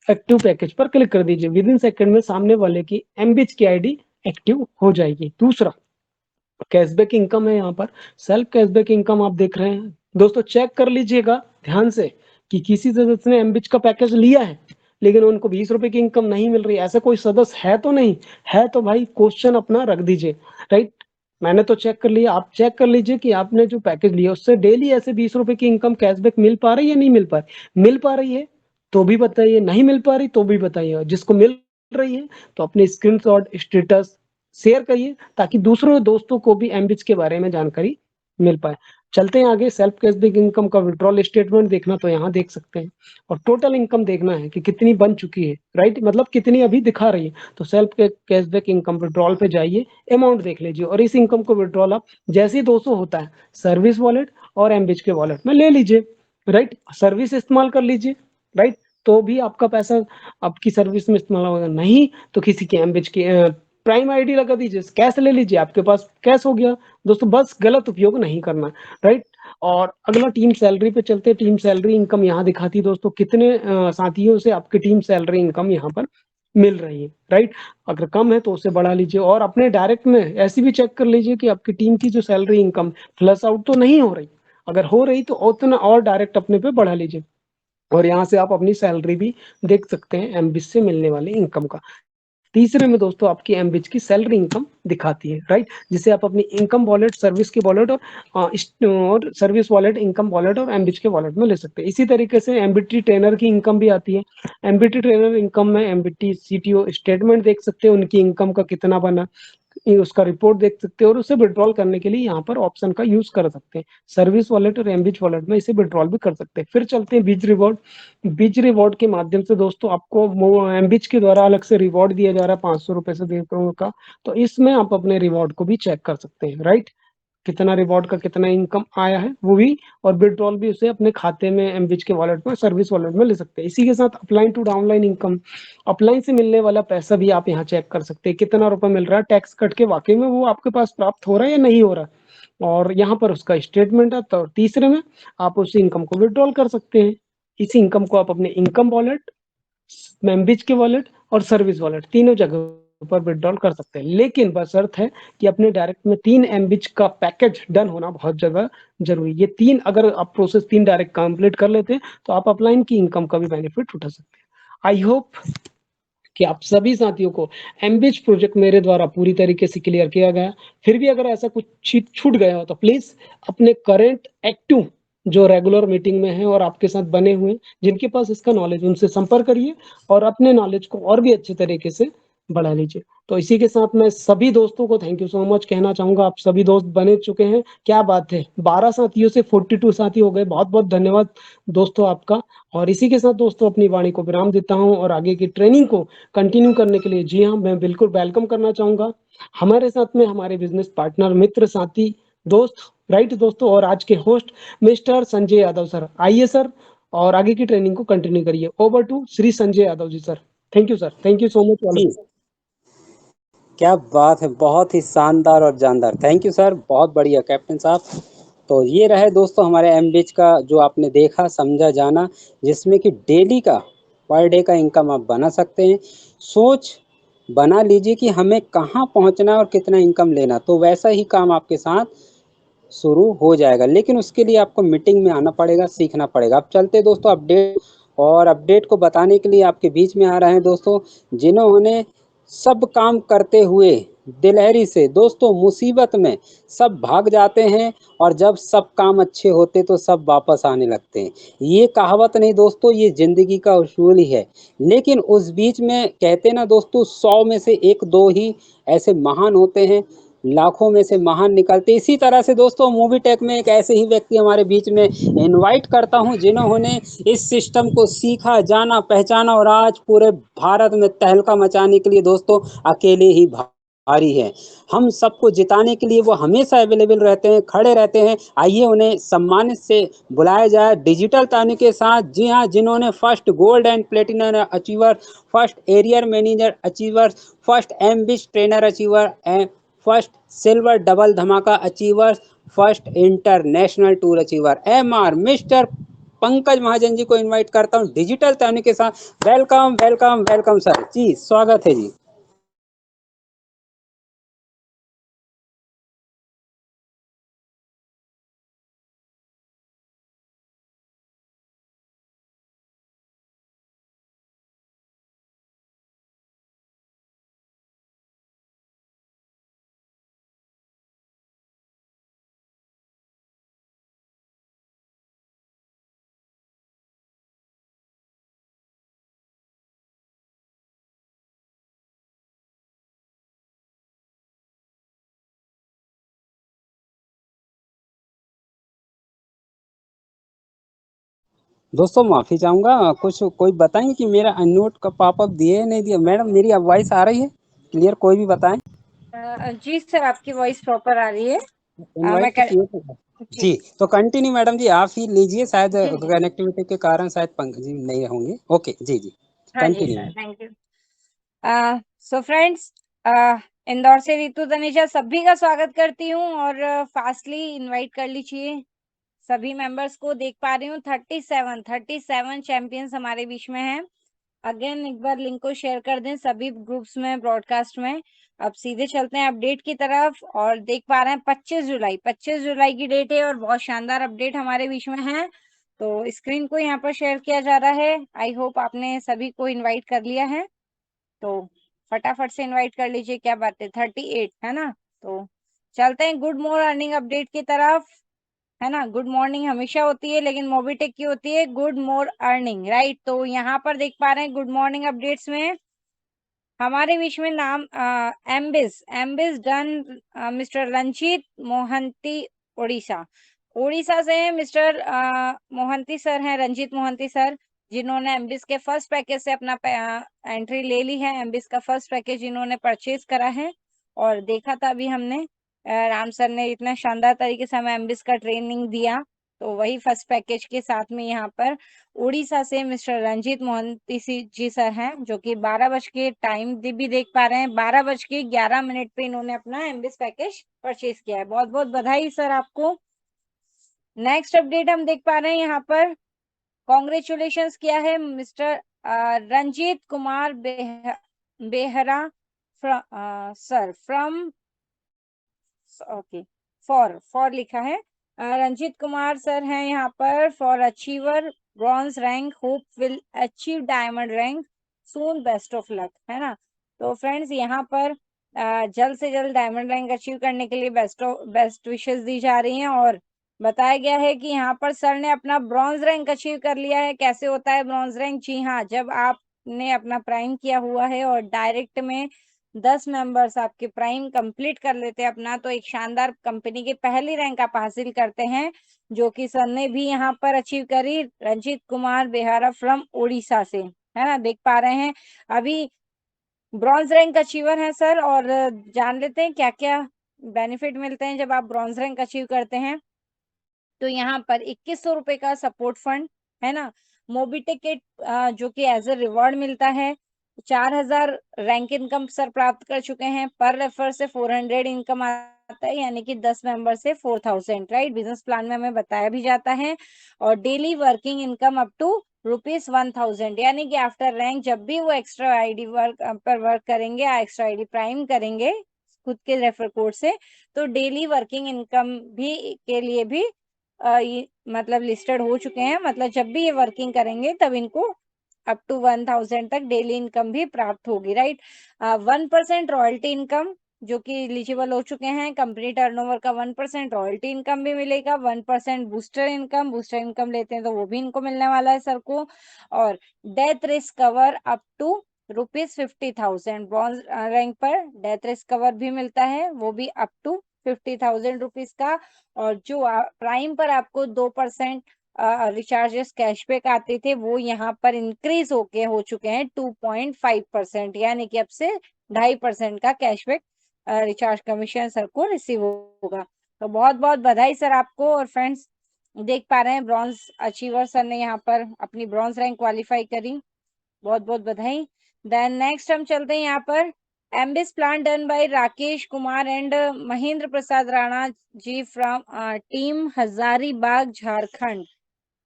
एक्टिव पैकेज पर क्लिक कर दीजिए। विद इन सेकंड में सामने वाले की एमबिच की आईडी एक्टिव हो जाएगी। दूसरा कैशबैक इनकम है, यहाँ पर सेल्फ कैशबैक इनकम आप देख रहे हैं दोस्तों। चेक कर लीजिएगा ध्यान से कि किसी सदस्य ने एमबिच का पैकेज लिया है लेकिन उनको 20 रुपए की इनकम नहीं मिल रही, ऐसा कोई सदस्य है तो नहीं है? तो भाई क्वेश्चन अपना रख दीजिए, राइट? मैंने तो चेक कर लिया, आप चेक कर लीजिए कि आपने जो पैकेज लिया उससे डेली ऐसे 20 रुपए की इनकम कैशबैक मिल पा रही है या नहीं मिल पा रही। मिल पा रही है तो भी बताइए, नहीं मिल पा रही तो भी बताइए। जिसको मिल रही है तो अपने स्क्रीनशॉट स्टेटस शेयर करिए ताकि दूसरों दोस्तों को भी एमबिच के बारे में जानकारी मिल पाए। चलते हैं आगे, सेल्फ कैशबैक इनकम का विड्रॉल स्टेटमेंट देखना तो यहाँ देख सकते हैं, और टोटल इनकम देखना है कि कितनी बन चुकी है, राइट? मतलब कितनी अभी दिखा रही है। तो सेल्फ कैशबैक इनकम विड्रॉल पे जाइए, अमाउंट देख लीजिए और इस इनकम को विड्रॉल आप जैसे ही 200 होता है सर्विस वॉलेट और एमबिच के वॉलेट में ले लीजिए, राइट? सर्विस इस्तेमाल कर लीजिए, राइट? तो भी आपका पैसा आपकी सर्विस में इस्तेमाल होगा, नहीं तो किसी के एमबिच के प्राइम आईडी लगा दीजिए, कैश ले लीजिए, आपके पास कैश हो गया। दोस्तों बस गलत उपयोग नहीं करना, राइट? और अगला टीम सैलरी पे चलते हैं। टीम सैलरी इनकम यहाँ दिखाती है दोस्तों कितने साथियों से आपकी टीम सैलरी इनकम यहाँ पर मिल रही है, राइट? अगर कम है तो उसे बढ़ा लीजिए और अपने डायरेक्ट में ऐसी भी चेक कर लीजिए कि आपकी टीम की जो सैलरी इनकम फ्लश आउट तो नहीं हो रही। अगर हो रही तो उतना और डायरेक्ट अपने पे बढ़ा लीजिए और यहाँ से आप अपनी सैलरी भी देख सकते हैं एमबिच से मिलने वाली इनकम का। तीसरे में दोस्तों आपकी एमबिच की सैलरी इनकम दिखाती है, राइट? जिसे आप अपनी इनकम वॉलेट, सर्विस के वॉलेट और सर्विस वॉलेट, इनकम वॉलेट और एमबिच के वॉलेट में ले सकते हैं। इसी तरीके से एमबीटी ट्रेनर की इनकम भी आती है। एमबीटी ट्रेनर इनकम में एमबीटी सीटीओ स्टेटमेंट देख सकते हैं, उनकी इनकम का कितना बना, उसका रिपोर्ट देख सकते हैं और उसे विड्रॉल करने के लिए यहाँ पर ऑप्शन का यूज कर सकते हैं। सर्विस वॉलेट और एमबिच वॉलेट में इसे विड्रॉल भी कर सकते हैं। फिर चलते हैं बीज रिवॉर्ड। बीज रिवॉर्ड के माध्यम से दोस्तों आपको एमबिच के द्वारा अलग से रिवॉर्ड दिया जा रहा है 500 रुपए से 1,500 का, तो इसमें आप अपने रिवॉर्ड को भी चेक कर सकते हैं, राइट? कितना रिवॉर्ड का कितना इनकम आया है वो भी, और विड्रॉल भी उसे अपने खाते में एमबिच के वॉलेट में, सर्विस वॉलेट में ले सकते हैं। इसी के साथ upline to downline income, upline से मिलने वाला पैसा भी आप यहाँ चेक कर सकते हैं, कितना रुपए मिल रहा है टैक्स कट के, वाकई में वो आपके पास प्राप्त हो रहा है या नहीं हो रहा है। और यहाँ पर उसका स्टेटमेंट आता है और तीसरे में आप उस इनकम को विथड्रॉल कर सकते हैं। इस इनकम को आप अपने इनकम वॉलेट, मेम्बिज के वॉलेट और सर्विस वॉलेट तीनों जगह पर विथड्रॉल कर सकते हैं। लेकिन बशर्त है कि अपने डायरेक्ट में 3 एमबीज का पैकेज डन होना बहुत ज़्यादा ज़रूरी है। ये 3 अगर आप प्रोसेस 3 डायरेक्ट कंप्लीट कर लेते हैं, तो आप अपलाइन की इनकम का भी बेनिफिट उठा सकते हैं। आई होप कि आप सभी साथियों को एमबीज प्रोजेक्ट मेरे द्वारा पूरी तरीके से क्लियर किया गया। फिर भी अगर ऐसा कुछ छूट गया हो तो प्लीज अपने करंट एक्टिव जो रेगुलर मीटिंग में है और आपके साथ बने हुए जिनके पास इसका नॉलेज, उनसे संपर्क करिए और अपने नॉलेज को और भी अच्छे तरीके से बढ़ा लीजिए। तो इसी के साथ मैं सभी दोस्तों को थैंक यू सो मच कहना चाहूंगा। आप सभी दोस्त बने चुके हैं, क्या बात है, 12 साथियों से 42 साथी हो गए। बहुत बहुत धन्यवाद दोस्तों आपका। और इसी के साथ दोस्तों अपनी वाणी को विराम देता हूं और आगे की ट्रेनिंग को कंटिन्यू करने के लिए जी हाँ मैं बिल्कुल वेलकम करना चाहूंगा हमारे साथ में हमारे बिजनेस पार्टनर, मित्र, साथी, दोस्त, राइट दोस्तों, और आज के host mister Sanjay Yadav sir. आइए सर और आगे की ट्रेनिंग को कंटिन्यू करिए। Over to Shri Sanjay Yadav ji sir. Thank you sir, thank you so much all.
जी, क्या बात है, बहुत ही शानदार और जानदार। थैंक यू सर, बहुत बढ़िया कैप्टन साहब। तो ये रहे दोस्तों हमारे एमबीच का जो आपने देखा, समझा, जाना, जिसमें कि डेली का, पर डे का इनकम आप बना सकते हैं। सोच बना लीजिए कि हमें कहाँ पहुँचना है और कितना इनकम लेना, तो वैसा ही काम आपके साथ शुरू हो जाएगा। लेकिन उसके लिए आपको मीटिंग में आना पड़ेगा, सीखना पड़ेगा। अब चलते दोस्तों अपडेट, और अपडेट को बताने के लिए आपके बीच में आ रहे हैं दोस्तों जिन्होंने सब काम करते हुए दिलहरी से, दोस्तों मुसीबत में सब भाग जाते हैं और जब सब काम अच्छे होते तो सब वापस आने लगते हैं। ये कहावत नहीं दोस्तों, ये ज़िंदगी का उसूल ही है। लेकिन उस बीच में कहते ना दोस्तों, 100 में से 1-2 ही ऐसे महान होते हैं, लाखों में से महान निकलते। इसी तरह से दोस्तों मूवी टेक में एक ऐसे ही व्यक्ति हमारे बीच में इनवाइट करता हूं जिन्होंने इस सिस्टम को सीखा, जाना, पहचाना और आज पूरे भारत में तहलका मचाने के लिए दोस्तों अकेले ही भारी है। हम सबको जिताने के लिए वो हमेशा अवेलेबल रहते हैं, खड़े रहते हैं। आइए उन्हें सम्मानित से बुलाया जाए डिजिटल ताने के साथ। जी हाँ, जिन्होंने first gold and platinum achiever, first area manager achiever, first एमबिस trainer achiever, first silver double धमाका achiever, first international tour achiever MR mister Pankaj Mahajan ji को इनवाइट करता हूं डिजिटल ताने के साथ। Welcome welcome welcome sir ji, स्वागत है जी। दोस्तों माफी चाहूंगा, कुछ कोई बताएं कि मेरा अननोट का पॉपअप दिए या नहीं दिया। मैडम मेरी वॉइस आ रही है क्लियर? कोई भी बताएं।
जी सर, आपकी वॉइस प्रॉपर आ रही है। मैं
इनवाइट तो किए थे
जी
जी। तो कंटिन्यू मैडम जी, आप ही लीजिए, शायद
जी जी
कनेक्टिविटी के कारण शायद पंकज जी नहीं होंगे। ओके जी जी,
हाँ जी
continue.
Sir, thank you. So friends, Indore से रितु तनिषा सभी का स्वागत करती हूँ और फास्टली इनवाइट कर लीजिए सभी मेंबर्स को। देख पा रही हूँ 37 चैंपियंस हमारे बीच में हैं। अगेन एक बार लिंक को शेयर कर दें सभी ग्रुप्स में, ब्रॉडकास्ट में। अब सीधे चलते हैं अपडेट की तरफ और देख पा रहे हैं 25 जुलाई की डेट है और बहुत शानदार अपडेट हमारे बीच में है। तो स्क्रीन को यहाँ पर शेयर किया जा रहा है। आई होप आपने सभी को इनवाइट कर लिया है, तो फटाफट से इनवाइट कर लीजिए। क्या बात है, 38 है ना। तो चलते हैं गुड मोर अर्निंग अपडेट की तरफ, है ना। गुड मॉर्निंग हमेशा होती है लेकिन मोबिटेक की होती है गुड मोर अर्निंग, राइट। तो यहाँ पर देख पा रहे हैं गुड मॉर्निंग अपडेट्स में हमारे बीच में नाम एम्बिस एम्बिस डन मिस्टर रंजीत मोहंती, उड़ीसा। उड़ीसा से मिस्टर मोहंती सर हैं, रंजीत मोहंती सर, जिन्होंने एम्बिस के फर्स्ट पैकेज से अपना एंट्री ले ली है। एम्बिस का फर्स्ट पैकेज इन्होंने परचेज करा है और देखा था अभी हमने, राम सर ने इतना शानदार तरीके से हमें एम्बिस का ट्रेनिंग दिया। तो वही फर्स्ट पैकेज के साथ में यहाँ पर उड़ीसा से मिस्टर रंजीत मोहंती जी सर हैं, जो कि 12 बज के टाइम भी देख पा रहे हैं, 12:11 पे इन्होंने अपना एमबीएस पैकेज परचेज किया है। बहुत बहुत बधाई सर आपको। नेक्स्ट अपडेट हम देख पा रहे हैं यहाँ पर, कॉन्ग्रेचुलेशंस किया है mister Ranjeet Kumar Behera sir from, okay, for लिखा है, रंजीत कुमार सर हैं यहाँ पर, for achiever bronze rank, hope will achieve diamond rank soon, best of luck, है ना। तो फ्रेंड्स यहाँ पर जल्द से जल्द डायमंड रैंक अचीव करने के लिए बेस्ट विशेस दी जा रही हैं। और बताया गया है कि यहाँ पर सर ने अपना ब्रॉन्ज रैंक अचीव कर लिया है। कैसे होता है ब्रॉन्ज रैंक? जी हाँ, जब आपने अपना प्राइम किया हुआ है और डायरेक्ट में 10 मेंबर्स आपके प्राइम कंप्लीट कर लेते हैं अपना, तो एक शानदार कंपनी की पहली रैंक आप हासिल करते हैं, जो कि सर ने भी यहाँ पर अचीव करी, रंजीत कुमार बेहारा फ्रॉम उड़ीसा से, है ना। देख पा रहे हैं अभी ब्रॉन्ज रैंक अचीवर हैं सर, और जान लेते हैं क्या क्या बेनिफिट मिलते हैं जब आप ब्रॉन्ज रैंक अचीव करते हैं। तो यहाँ पर 2100 रुपए का सपोर्ट फंड, है ना, मोबीटेक के जो कि एज ए रिवॉर्ड मिलता है, 4000 रैंक इनकम सर प्राप्त कर चुके हैं, पर रेफर से 400 इनकम आता है, यानी कि 10 मेंबर से 4000, राइट, बिजनेस प्लान में हमें बताया भी जाता है। और daily working income up to ₹1000, यानी कि आफ्टर रैंक जब भी वो एक्स्ट्रा आईडी वर्क पर वर्क करेंगे, एक्स्ट्रा आईडी प्राइम करेंगे खुद के रेफर कोड से, तो डेली वर्किंग इनकम भी के लिए भी ये मतलब लिस्टेड हो चुके हैं। मतलब जब भी ये वर्किंग करेंगे तब इनको अप टू 1000 तक डेली इनकम भी प्राप्त होगी, राइट। 1% रॉयल्टी इनकम जो कि एलिजिबल हो चुके हैं, कंपनी टर्नओवर का 1% रॉयल्टी इनकम भी मिलेगा, 1% बूस्टर इनकम लेते हैं तो वो भी इनको मिलने वाला है सर को। और death risk cover up to ₹50,000, bronze rank पर डेथ रिस्क कवर भी मिलता है, वो भी अप टू ₹50,000 का। और जो प्राइम पर आपको 2% रिचार्जेस कैशबैक आते थे, वो यहाँ पर इंक्रीज होके हो चुके हैं 2.5%, यानी कि अब से 2.5% का कैशबैक रिचार्ज कमीशन सर को रिसीव होगा। तो बहुत बहुत बधाई सर आपको। और फ्रेंड्स देख पा रहे हैं ब्रॉन्ज अचीवर सर ने यहाँ पर अपनी ब्रॉन्ज रैंक क्वालिफाई करी, बहुत बहुत बधाई। देन नेक्स्ट हम चलते हैं यहाँ पर, MBS plan done by Rakesh Kumar and Mahendra Prasad Rana ji from team Hazaribagh Jharkhand.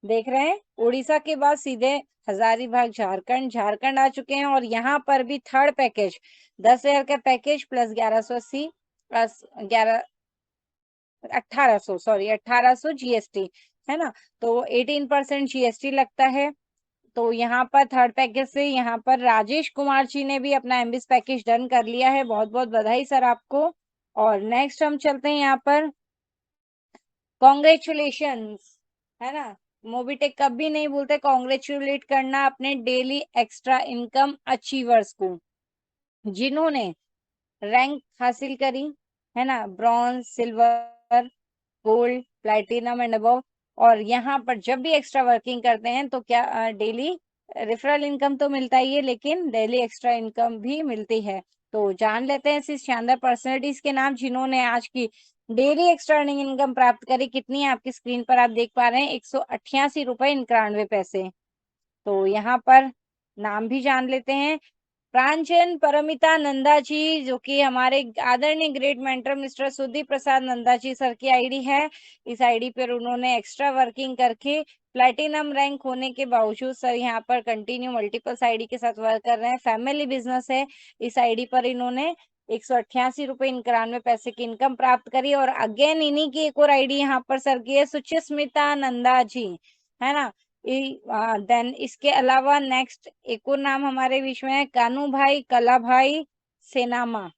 देख रहे हैं उड़ीसा के बाद सीधे हजारीबाग झारखंड आ चुके हैं। और यहाँ पर भी थर्ड पैकेज 10,000 का पैकेज प्लस 1180 प्लस 1800 जीएसटी, है ना। तो 18% जीएसटी लगता है। तो यहाँ पर थर्ड पैकेज से यहाँ पर राजेश कुमार जी ने भी अपना एमबीएस पैकेज डन कर लिया है, बहुत बहुत बधाई सर आपको। और नेक्स्ट हम चलते हैं यहाँ पर, कॉन्ग्रेचुलेशंस, है ना। मोबीटेक कभी नहीं भूलते कॉन्ग्रेचुलेट करना अपने डेली एक्स्ट्रा इनकम अचीवर्स को, जिन्होंने रैंक हासिल करी, है ना, bronze, silver, gold, platinum and above. और यहाँ पर जब भी एक्स्ट्रा वर्किंग करते हैं तो क्या डेली रेफरल इनकम तो मिलता ही है, लेकिन डेली एक्स्ट्रा इनकम भी मिलती है। तो जान लेते हैं ऐसी शानदार पर्सनैलिटीज के नाम जिन्होंने आज की डेली एक्स्ट्रा अर्निंग इनकम प्राप्त करी। कितनी है आपकी स्क्रीन पर आप देख पा रहे हैं, 188 रुपए 91 पैसे। तो यहाँ पर नाम भी जान लेते हैं, प्रांजन परमिता नंदा जी, जो कि हमारे आदरणीय ग्रेट मेंटर मिस्टर सुदीप प्रसाद नंदा जी सर की आईडी है। इस आईडी पर उन्होंने एक्स्ट्रा वर्किंग करके प्लैटिनम रैंक होने के बावजूद सर यहाँ पर कंटिन्यू मल्टीपल आईडी के साथ वर्क कर रहे हैं, फैमिली बिजनेस है। इस आईडी पर इन्होंने 188 रुपए 91 पैसे की इनकम प्राप्त करी। और अगेन इन्हीं की एक और आईडी यहाँ पर सर की है, सुचिस्मिता नंदा जी, है ना। देन इसके अलावा नेक्स्ट एक और नाम हमारे बीच में है, कानू भाई कला भाई सेनामा,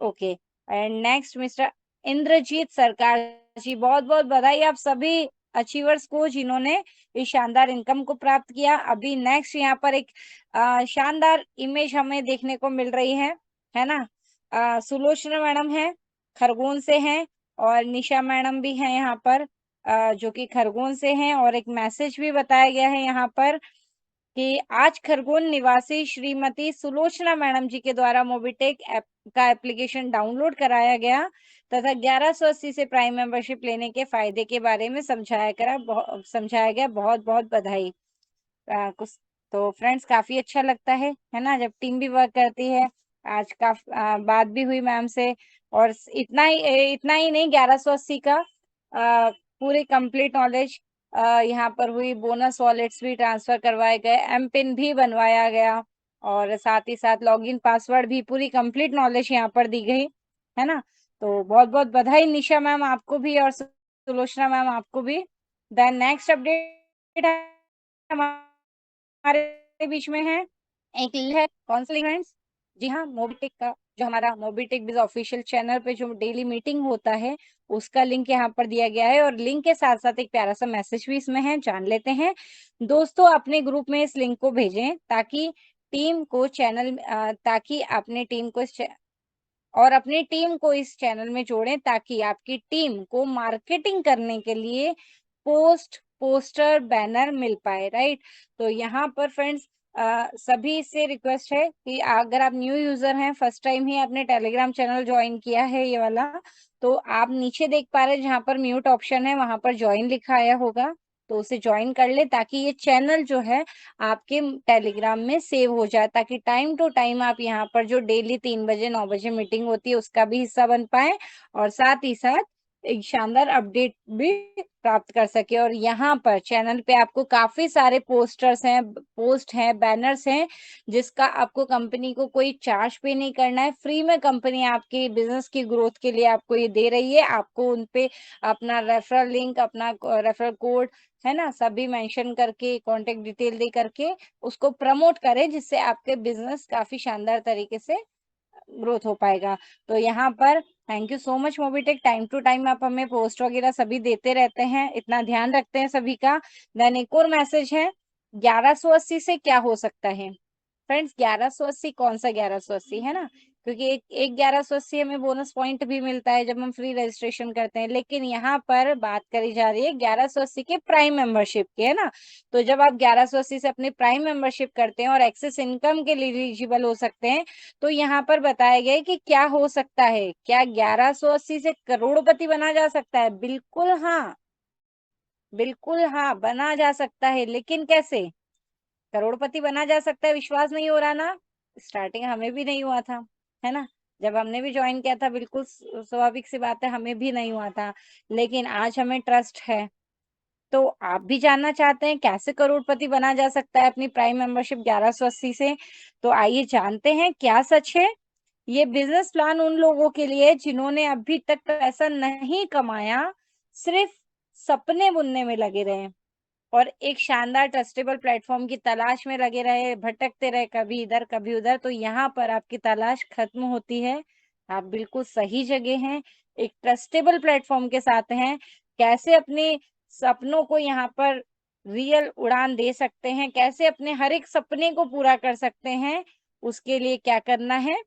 okay. And next mister Indrajit Sarkar ji, बहुत बहुत बधाई आप सभी अचीवर्स को जिन्होंने इस शानदार इनकम को प्राप्त किया। अभी नेक्स्ट यहाँ पर एक शानदार इमेज हमें देखने को मिल रही है ना। सुलोचना मैडम है, खरगोन से हैं, और निशा मैडम भी हैं यहाँ पर जो कि खरगोन से हैं। और एक मैसेज भी बताया गया है यहाँ पर कि आज खरगोन निवासी श्रीमती सुलोचना मैडम जी के द्वारा मोबीटेक ऐप का एप्लीकेशन डाउनलोड कराया गया। तथा 1180 से प्राइम मेंबरशिप लेने के फायदे के बारे में समझाया गया। बहुत बहुत बधाई। कुछ तो फ्रेंड्स काफी अच्छा लगता है ना, जब टीम भी वर्क करती है। आज का बात भी हुई मैम से, और इतना ही नहीं, 1180 का पूरे कंप्लीट नॉलेज यहाँ पर हुई। बोनस वॉलेट्स भी ट्रांसफर करवाए गए, एम पिन भी बनवाया गया, और साथ ही साथ लॉगिन पासवर्ड भी, पूरी कंप्लीट नॉलेज यहाँ पर दी गई है ना। तो बहुत बहुत बधाई निशा मैम आपको भी, और सुलोचना मैम आपको भी। देन नेक्स्ट अपडेट हमारे बीच में है, एक लिंक है, कौन सा लिंक फ्रेंड्स? जी हाँ, मोबिटेक का, जो हमारा मोबिटेक बिज ऑफिशियल चैनल पे जो डेली मीटिंग होता है, उसका लिंक यहाँ पर दिया गया है, और लिंक के साथ साथ एक प्यारा सा मैसेज भी इसमें है, जान लेते हैं। दोस्तों अपने ग्रुप में इस लिंक को भेजें ताकि टीम को चैनल ताकि अपने टीम को और अपनी टीम को इस चैनल में जोड़ें, ताकि आपकी टीम को मार्केटिंग करने के लिए पोस्टर बैनर मिल पाए, राइट। तो यहाँ पर फ्रेंड्स सभी से रिक्वेस्ट है कि अगर आप न्यू यूजर हैं, फर्स्ट टाइम ही आपने टेलीग्राम चैनल ज्वाइन किया है ये वाला, तो आप नीचे देख पा रहे हैं जहाँ पर म्यूट ऑप्शन है, वहां पर ज्वाइन लिखा आया होगा, तो उसे ज्वाइन कर ले, ताकि ये चैनल जो है आपके टेलीग्राम में सेव हो जाए, ताकि टाइम टू टाइम आप यहाँ पर जो डेली 3 बजे 9 बजे मीटिंग होती है उसका भी हिस्सा बन पाए, और साथ ही साथ एक शानदार अपडेट भी प्राप्त कर सके। और यहाँ पर चैनल पे आपको काफी सारे पोस्ट हैं, बैनर्स हैं, जिसका आपको कंपनी को कोई चार्ज पे नहीं करना है, फ्री में कंपनी आपके बिजनेस की ग्रोथ के लिए आपको ये दे रही है। आपको उनपे अपना रेफरल लिंक, अपना रेफरल कोड है ना, सभी मेंशन करके, कांटेक्ट डिटेल दे करके उसको प्रमोट करें, जिससे आपके बिजनेस काफी शानदार तरीके से ग्रोथ हो पाएगा। तो यहाँ पर thank you so much Mobitech, time to time आप हमें पोस्ट वगैरह सभी देते रहते हैं, इतना ध्यान रखते हैं सभी का। देन एक और मैसेज है, 1180 से क्या हो सकता है फ्रेंड्स? 1180 कौन सा 1180 है ना, क्योंकि एक 1180 हमें बोनस पॉइंट भी मिलता है जब हम फ्री रजिस्ट्रेशन करते हैं, लेकिन यहाँ पर बात करी जा रही है 1180 के प्राइम मेंबरशिप की, है ना। तो जब आप 1180 से अपनी प्राइम मेंबरशिप करते हैं और एक्सेस इनकम के लिए एलिजिबल हो सकते हैं, तो यहाँ पर बताया गया है कि क्या हो सकता है, क्या 1180 से करोड़पति बना जा सकता है? बिल्कुल हाँ, बिल्कुल हाँ, बना जा सकता है, लेकिन कैसे करोड़पति बना जा सकता है? विश्वास नहीं हो रहा ना? स्टार्टिंग हमें भी नहीं हुआ था, है ना, जब हमने भी ज्वाइन किया था, बिल्कुल स्वाभाविक सी बात है, हमें भी नहीं हुआ था, लेकिन आज हमें ट्रस्ट है। तो आप भी जानना चाहते हैं कैसे करोड़पति बना जा सकता है अपनी प्राइम मेंबरशिप 1180 से? तो आइए जानते हैं क्या सच है। ये बिजनेस प्लान उन लोगों के लिए जिन्होंने अभी तक पैसा नहीं कमाया, सिर्फ सपने बुनने में लगे रहे और एक शानदार ट्रस्टेबल प्लेटफॉर्म की तलाश में लगे रहे, भटकते रहे, कभी इधर कभी उधर। तो यहाँ पर आपकी तलाश खत्म होती है, आप बिल्कुल सही जगह हैं, एक ट्रस्टेबल प्लेटफॉर्म के साथ हैं। कैसे अपने सपनों को यहाँ पर रियल उड़ान दे सकते हैं, कैसे अपने हर एक सपने को पूरा कर सकते हैं, उसके लिए क्या करना है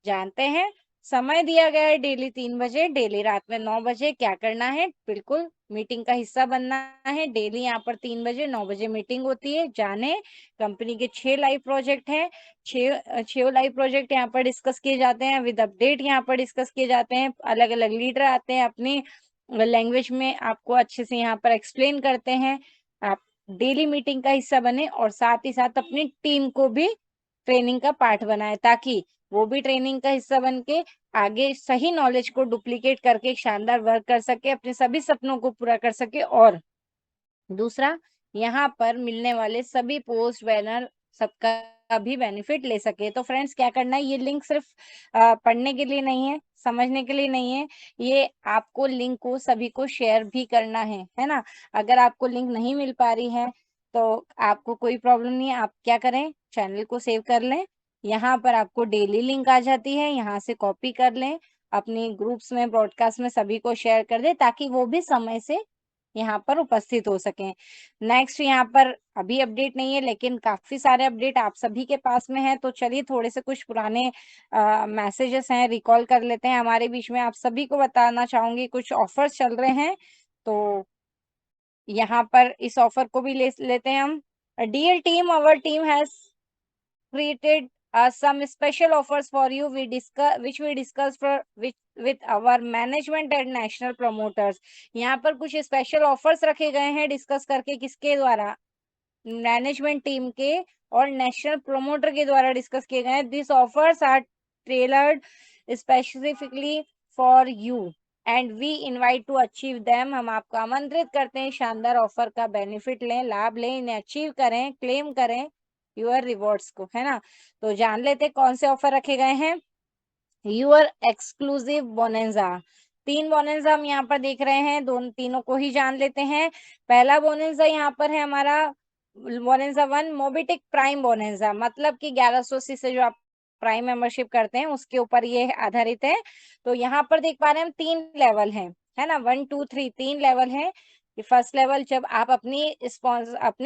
जानते हैं। समय दिया गया है डेली 3 बजे, डेली रात में 9 बजे। क्या करना है? बिल्कुल मीटिंग का हिस्सा बनना है। डेली यहाँ पर 3 बजे 9 बजे मीटिंग होती है। जाने, कंपनी के 6 लाइव प्रोजेक्ट हैं, 6 लाइव प्रोजेक्ट यहाँ पर डिस्कस किए जाते हैं, विद अपडेट यहाँ पर डिस्कस किए जाते हैं। अलग अलग लीडर आते हैं, अपनी लैंग्वेज में आपको अच्छे से यहाँ पर एक्सप्लेन करते हैं। आप डेली मीटिंग का हिस्सा बने और साथ ही साथ अपनी टीम को भी ट्रेनिंग का पार्ट बनाए, ताकि वो भी ट्रेनिंग का हिस्सा बन के आगे सही नॉलेज को डुप्लीकेट करके एक शानदार वर्क कर सके, अपने सभी सपनों को पूरा कर सके। और दूसरा, यहाँ पर मिलने वाले सभी पोस्ट बैनर सबका भी बेनिफिट ले सके। तो फ्रेंड्स क्या करना है, ये लिंक सिर्फ पढ़ने के लिए नहीं है, समझने के लिए नहीं है, ये आपको लिंक को सभी को शेयर भी करना है ना। अगर आपको लिंक नहीं मिल पा रही है तो आपको कोई प्रॉब्लम नहीं है, आप क्या करें, चैनल को सेव कर लें, यहाँ पर आपको डेली लिंक आ जाती है, यहाँ से कॉपी कर लें, अपनी ग्रुप्स में, ब्रॉडकास्ट में सभी को शेयर कर दे, ताकि वो भी समय से यहाँ पर उपस्थित हो सके। नेक्स्ट, यहाँ पर अभी अपडेट नहीं है, लेकिन काफी सारे अपडेट आप सभी के पास में है। तो चलिए थोड़े से कुछ पुराने मैसेजेस हैं, रिकॉल कर लेते हैं हमारे बीच में। आप सभी को बताना चाहूंगी, कुछ ऑफर्स चल रहे हैं, तो यहाँ पर इस ऑफर को भी लेते हैं हम। Dear team, our team has created some special offers for you which we discussed for which with our management and national promoters। यहाँ पर कुछ स्पेशल ऑफर्स रखे गए हैं डिस्कस करके, किसके द्वारा, मैनेजमेंट टीम के और नेशनल प्रोमोटर के द्वारा डिस्कस किए गए हैं। This offers are tailored specifically for you and we invite to achieve them. हम आपको आमंत्रित करते हैं शानदार ऑफर का बेनिफिट लें, लाभ लें, इन्हें अचीव करें, क्लेम करें यूर रिवॉर्ड्स को, है ना। तो जान लेते कौन से ऑफर रखे गए हैं। यूर एक्सक्लूसिव बोनेंजा, 3 बोनेंजा हम यहाँ पर देख रहे हैं, तीनों को ही जान लेते हैं। पहला बोनेंजा यहाँ पर है हमारा बोनेंजा 1 मोबिटिक प्राइम बोनेंजा, मतलब कि 1180 से जो आप प्राइम मेंबरशिप करते हैं उसके ऊपर ये आधारित है। तो यहाँ पर देख पा रहे हैं हम 3 लेवल हैं, है ना, 1 2 3 3 लेवल है। फर्स्ट लेवल जब आप अपनी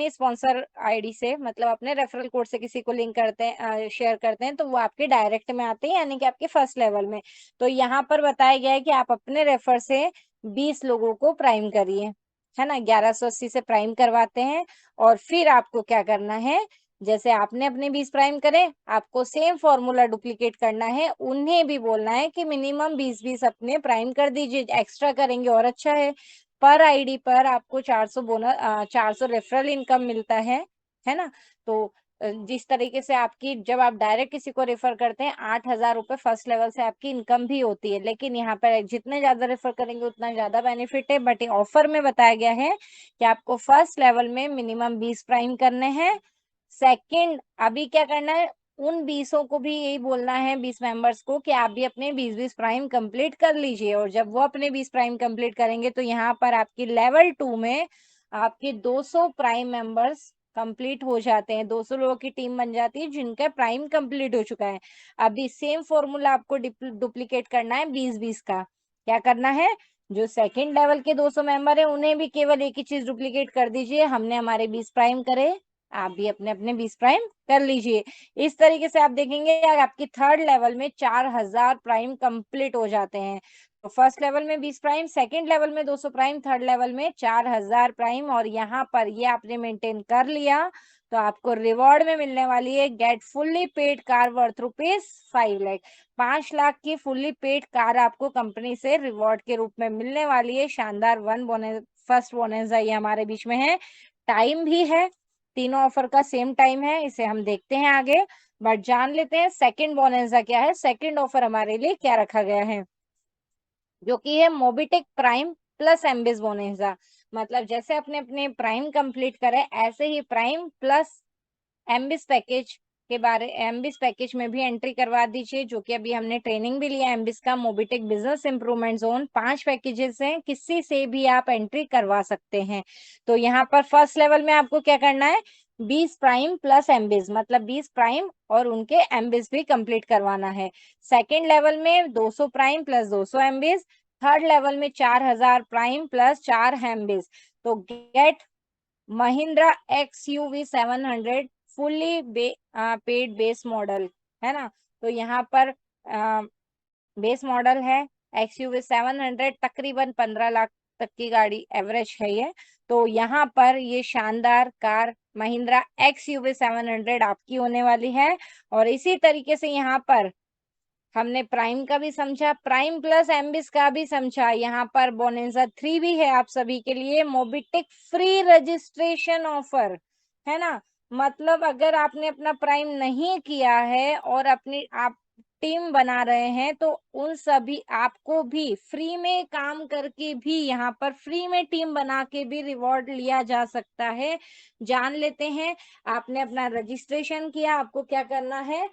स्पॉन्सर आईडी से, मतलब अपने रेफरल कोड से किसी को लिंक करते हैं, शेयर करते हैं, तो वो आपके डायरेक्ट में आते हैं, यानी कि आपके फर्स्ट लेवल में। तो यहाँ पर बताया गया है कि आप अपने रेफर से 20 लोगों को प्राइम करिए, है ना, 1180 से प्राइम करवाते हैं। और फिर आपको क्या करना है, जैसे आपने अपने 20 प्राइम करे, आपको सेम फॉर्मूला डुप्लीकेट करना है, उन्हें भी बोलना है कि मिनिमम 20-20 अपने प्राइम कर दीजिए, एक्स्ट्रा करेंगे और अच्छा है। पर आईडी पर आपको 400 बोनस 400 रेफरल इनकम मिलता है ना। तो जिस तरीके से आपकी, जब आप डायरेक्ट किसी को रेफर करते हैं 8,000 रुपए फर्स्ट लेवल से आपकी इनकम भी होती है, लेकिन यहाँ पर जितने ज्यादा रेफर करेंगे उतना ज्यादा बेनिफिट है। बट ऑफर में बताया गया है कि आपको फर्स्ट लेवल में मिनिमम 20 प्राइम करने हैं। सेकंड, अभी क्या करना है, उन 20 को भी यही बोलना है, 20 मेंबर्स को, कि आप भी अपने 20-20 प्राइम कंप्लीट कर लीजिए। और जब वो अपने 20 प्राइम कंप्लीट करेंगे तो यहाँ पर आपकी लेवल 2 में आपके 200 प्राइम मेंबर्स कंप्लीट हो जाते हैं, 200 लोगों की टीम बन जाती है जिनका प्राइम कंप्लीट हो चुका है। अभी सेम फॉर्मूला आपको डुप्लीकेट करना है 20-20 का। क्या करना है, जो सेकंड लेवल के 200 मेंबर है उन्हें भी केवल एक ही चीज डुप्लीकेट कर दीजिए, हमने हमारे 20 प्राइम करे, आप भी अपने अपने 20 प्राइम कर लीजिए। इस तरीके से आप देखेंगे आपकी थर्ड लेवल में 4000 प्राइम कंप्लीट हो जाते हैं। तो फर्स्ट लेवल में 20 प्राइम, सेकंड लेवल में 200 प्राइम, थर्ड लेवल में 4000 प्राइम। और यहाँ पर ये आपने मेंटेन कर लिया तो आपको रिवॉर्ड में मिलने वाली है get fully paid car worth ₹5 lakh. 5 lakh की फुल्ली पेड कार आपको कंपनी से रिवॉर्ड के रूप में मिलने वाली है। शानदार फर्स्ट बोनस ये हमारे बीच में है। टाइम भी है, तीनों ऑफर का सेम टाइम है, इसे हम देखते हैं आगे। बट जान लेते हैं सेकंड बोनेंजा क्या है, सेकंड ऑफर हमारे लिए क्या रखा गया है, जो कि है मोबिटेक प्राइम प्लस एम्बिस बोनेंजा। मतलब जैसे अपने अपने प्राइम कंप्लीट करे, ऐसे ही प्राइम प्लस एम्बिस पैकेज के बारे, एम्बिस पैकेज में भी एंट्री करवा दीजिए, जो कि अभी हमने ट्रेनिंग भी लिया एम्बिस का। Mobitech business improvement zone 5 packages हैं, किसी से भी आप एंट्री करवा सकते हैं। तो यहाँ पर फर्स्ट लेवल में आपको क्या करना है, 20 प्राइम प्लस एम्बिस, मतलब 20 प्राइम और उनके एम्बिस भी कंप्लीट करवाना है। सेकेंड लेवल में 200 prime plus 200 MBS, third level में 4000 प्राइम प्लस 4 एम्बिस। तो get Mahindra XUV 700 fully paid base model, है ना। तो यहाँ पर बेस मॉडल है XUV 700, तकरीबन 15 लाख तक की गाड़ी एवरेज है ये। तो यहाँ पर ये शानदार कार महिंद्रा XUV 700 आपकी होने वाली है। और इसी तरीके से यहाँ पर हमने प्राइम का भी समझा, प्राइम प्लस एम्बिस का भी समझा। यहाँ पर बोनेंजा 3 भी है आप सभी के लिए, मोबिटेक फ्री रजिस्ट्रेशन ऑफर, है ना। मतलब अगर आपने अपना प्राइम नहीं किया है और अपनी आप टीम बना रहे हैं तो उन सभी आपको भी फ्री में काम करके भी, यहाँ पर फ्री में टीम बना के भी रिवॉर्ड लिया जा सकता है। जान लेते हैं, आपने अपना रजिस्ट्रेशन किया, आपको क्या करना है,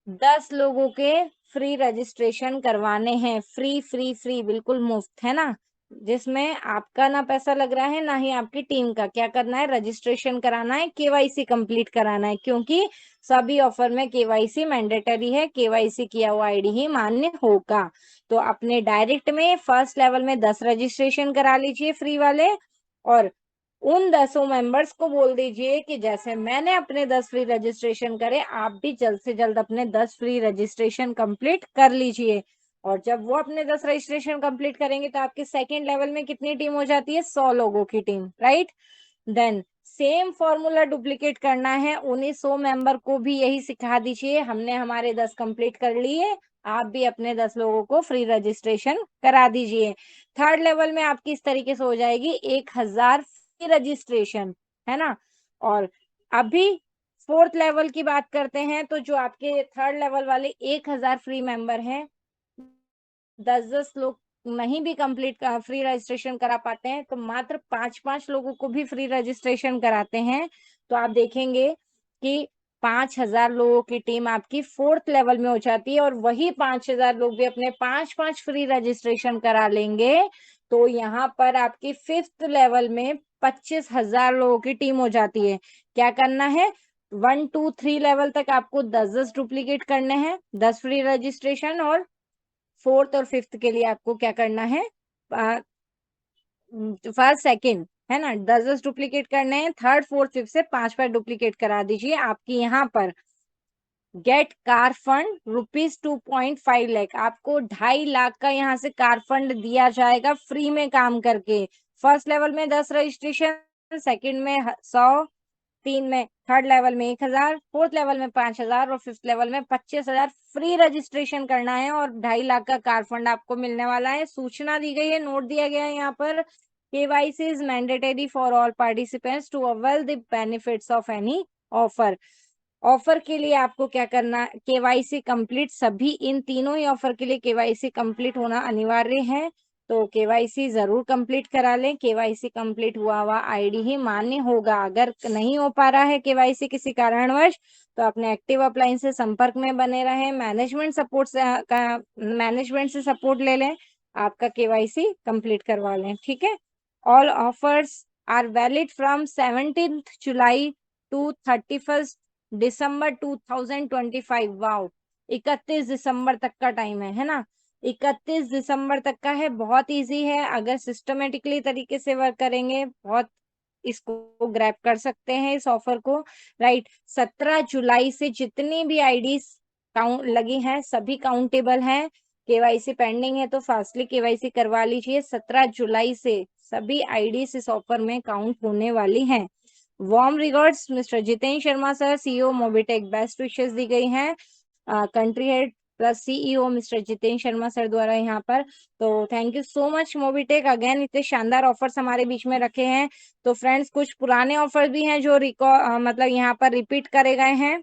10 लोगों के फ्री रजिस्ट्रेशन करवाने हैं, फ्री फ्री फ्री, बिल्कुल मुफ्त, है ना, जिसमें आपका ना पैसा लग रहा है ना ही आपकी टीम का। क्या करना है, रजिस्ट्रेशन कराना है, केवाईसी कंप्लीट कराना है, क्योंकि सभी ऑफर में केवाईसी मैंडेटरी है, केवाईसी किया हुआ आईडी ही मान्य होगा। तो अपने डायरेक्ट में फर्स्ट लेवल में 10 रजिस्ट्रेशन करा लीजिए फ्री वाले, और उन 10 मेंबर्स को बोल दीजिए कि जैसे मैंने अपने 10 फ्री रजिस्ट्रेशन करे, आप भी जल्द से जल्द अपने 10 फ्री रजिस्ट्रेशन कंप्लीट कर लीजिए। और जब वो अपने 10 रजिस्ट्रेशन कंप्लीट करेंगे तो आपके सेकेंड लेवल में कितनी टीम हो जाती है, 100 लोगों की team, right. Then same formula duplicate करना है, उन्हीं 100 मेंबर को भी यही सिखा दीजिए, हमने हमारे 10 कंप्लीट कर लिए, आप भी अपने 10 लोगों को फ्री रजिस्ट्रेशन करा दीजिए। थर्ड लेवल में आपकी इस तरीके से हो जाएगी 1000 फ्री रजिस्ट्रेशन, है ना। और अभी फोर्थ लेवल की बात करते हैं, तो जो आपके थर्ड लेवल वाले 1000 फ्री मेंबर हैं, 10-10 लोग नहीं भी कंप्लीट फ्री रजिस्ट्रेशन करा पाते हैं, तो मात्र 5-5 लोगों को भी फ्री रजिस्ट्रेशन कराते हैं, तो आप देखेंगे कि 5000 लोगों की टीम आपकी फोर्थ लेवल में हो जाती है। और वही 5000 लोग भी अपने 5-5 फ्री रजिस्ट्रेशन करा लेंगे, तो यहाँ पर आपकी फिफ्थ लेवल में 25,000 लोगों की टीम हो जाती है। क्या करना है, 1 2 3 लेवल तक आपको 10-10 डुप्लीकेट करने हैं, 10 फ्री रजिस्ट्रेशन। और फोर्थ और फिफ्थ के लिए आपको क्या करना है, फर्स्ट सेकंड, है ना, 10-10 डुप्लीकेट करने हैं। थर्ड फोर्थ फिफ्थ से 5-5 डुप्लीकेट करा दीजिए। आपकी यहाँ पर गेट कार फंड ₹2.5 लाख, आपको 2.5 लाख का यहाँ से कार फंड दिया जाएगा फ्री में काम करके। फर्स्ट लेवल में 10 रजिस्ट्रेशन, सेकंड में 100, 3 में, थर्ड लेवल में 1000, फोर्थ लेवल में 5000 और फिफ्थ लेवल में 25,000 फ्री रजिस्ट्रेशन करना है। और 2.5 लाख का कार फंड आपको मिलने वाला है। सूचना दी गई है, नोट दिया गया है यहाँ पर, KYC is mandatory for all participants to avail the benefits of any offer. Offer के लिए आपको क्या करना, KYC कंप्लीट, सभी इन तीनों ही ऑफर के लिए KYC कंप्लीट होना अनिवार्य है। तो KYC जरूर कंप्लीट करा लें। KYC कंप्लीट हुआ आईडी ही मान्य होगा। अगर नहीं हो पा रहा है KYC किसी कारणवश, तो अपने एक्टिव अपलाइन से संपर्क में बने रहें, मैनेजमेंट से सपोर्ट ले लें, आपका KYC कंप्लीट करवा लें, ठीक है। All offers are valid from 17 July to 31 December 2025। Wow, 31 दिसंबर तक का टाइम है ना। 31 दिसंबर तक का है, बहुत इजी है। अगर सिस्टमेटिकली तरीके से वर्क करेंगे, बहुत इसको ग्रैब कर सकते हैं इस ऑफर को, राइट। 17 जुलाई से जितनी भी आईडीज काउंट लगी हैं सभी काउंटेबल हैं। KYC पेंडिंग है तो फास्टली KYC करवा लीजिए। 17 जुलाई से सभी आईडीज इस ऑफर में काउंट होने वाली हैं। Warm regards mister Jitendra Sharma sir, CEO Mobitech, best wishes दी गई हैं country head plus CEO mister Jitendra Sharma sir द्वारा यहाँ पर। तो thank you so much Mobitech, again इतने शानदार ऑफर्स हमारे बीच में रखे हैं। तो फ्रेंड्स, कुछ पुराने ऑफर भी हैं जो मतलब यहाँ पर रिपीट करे गए हैं,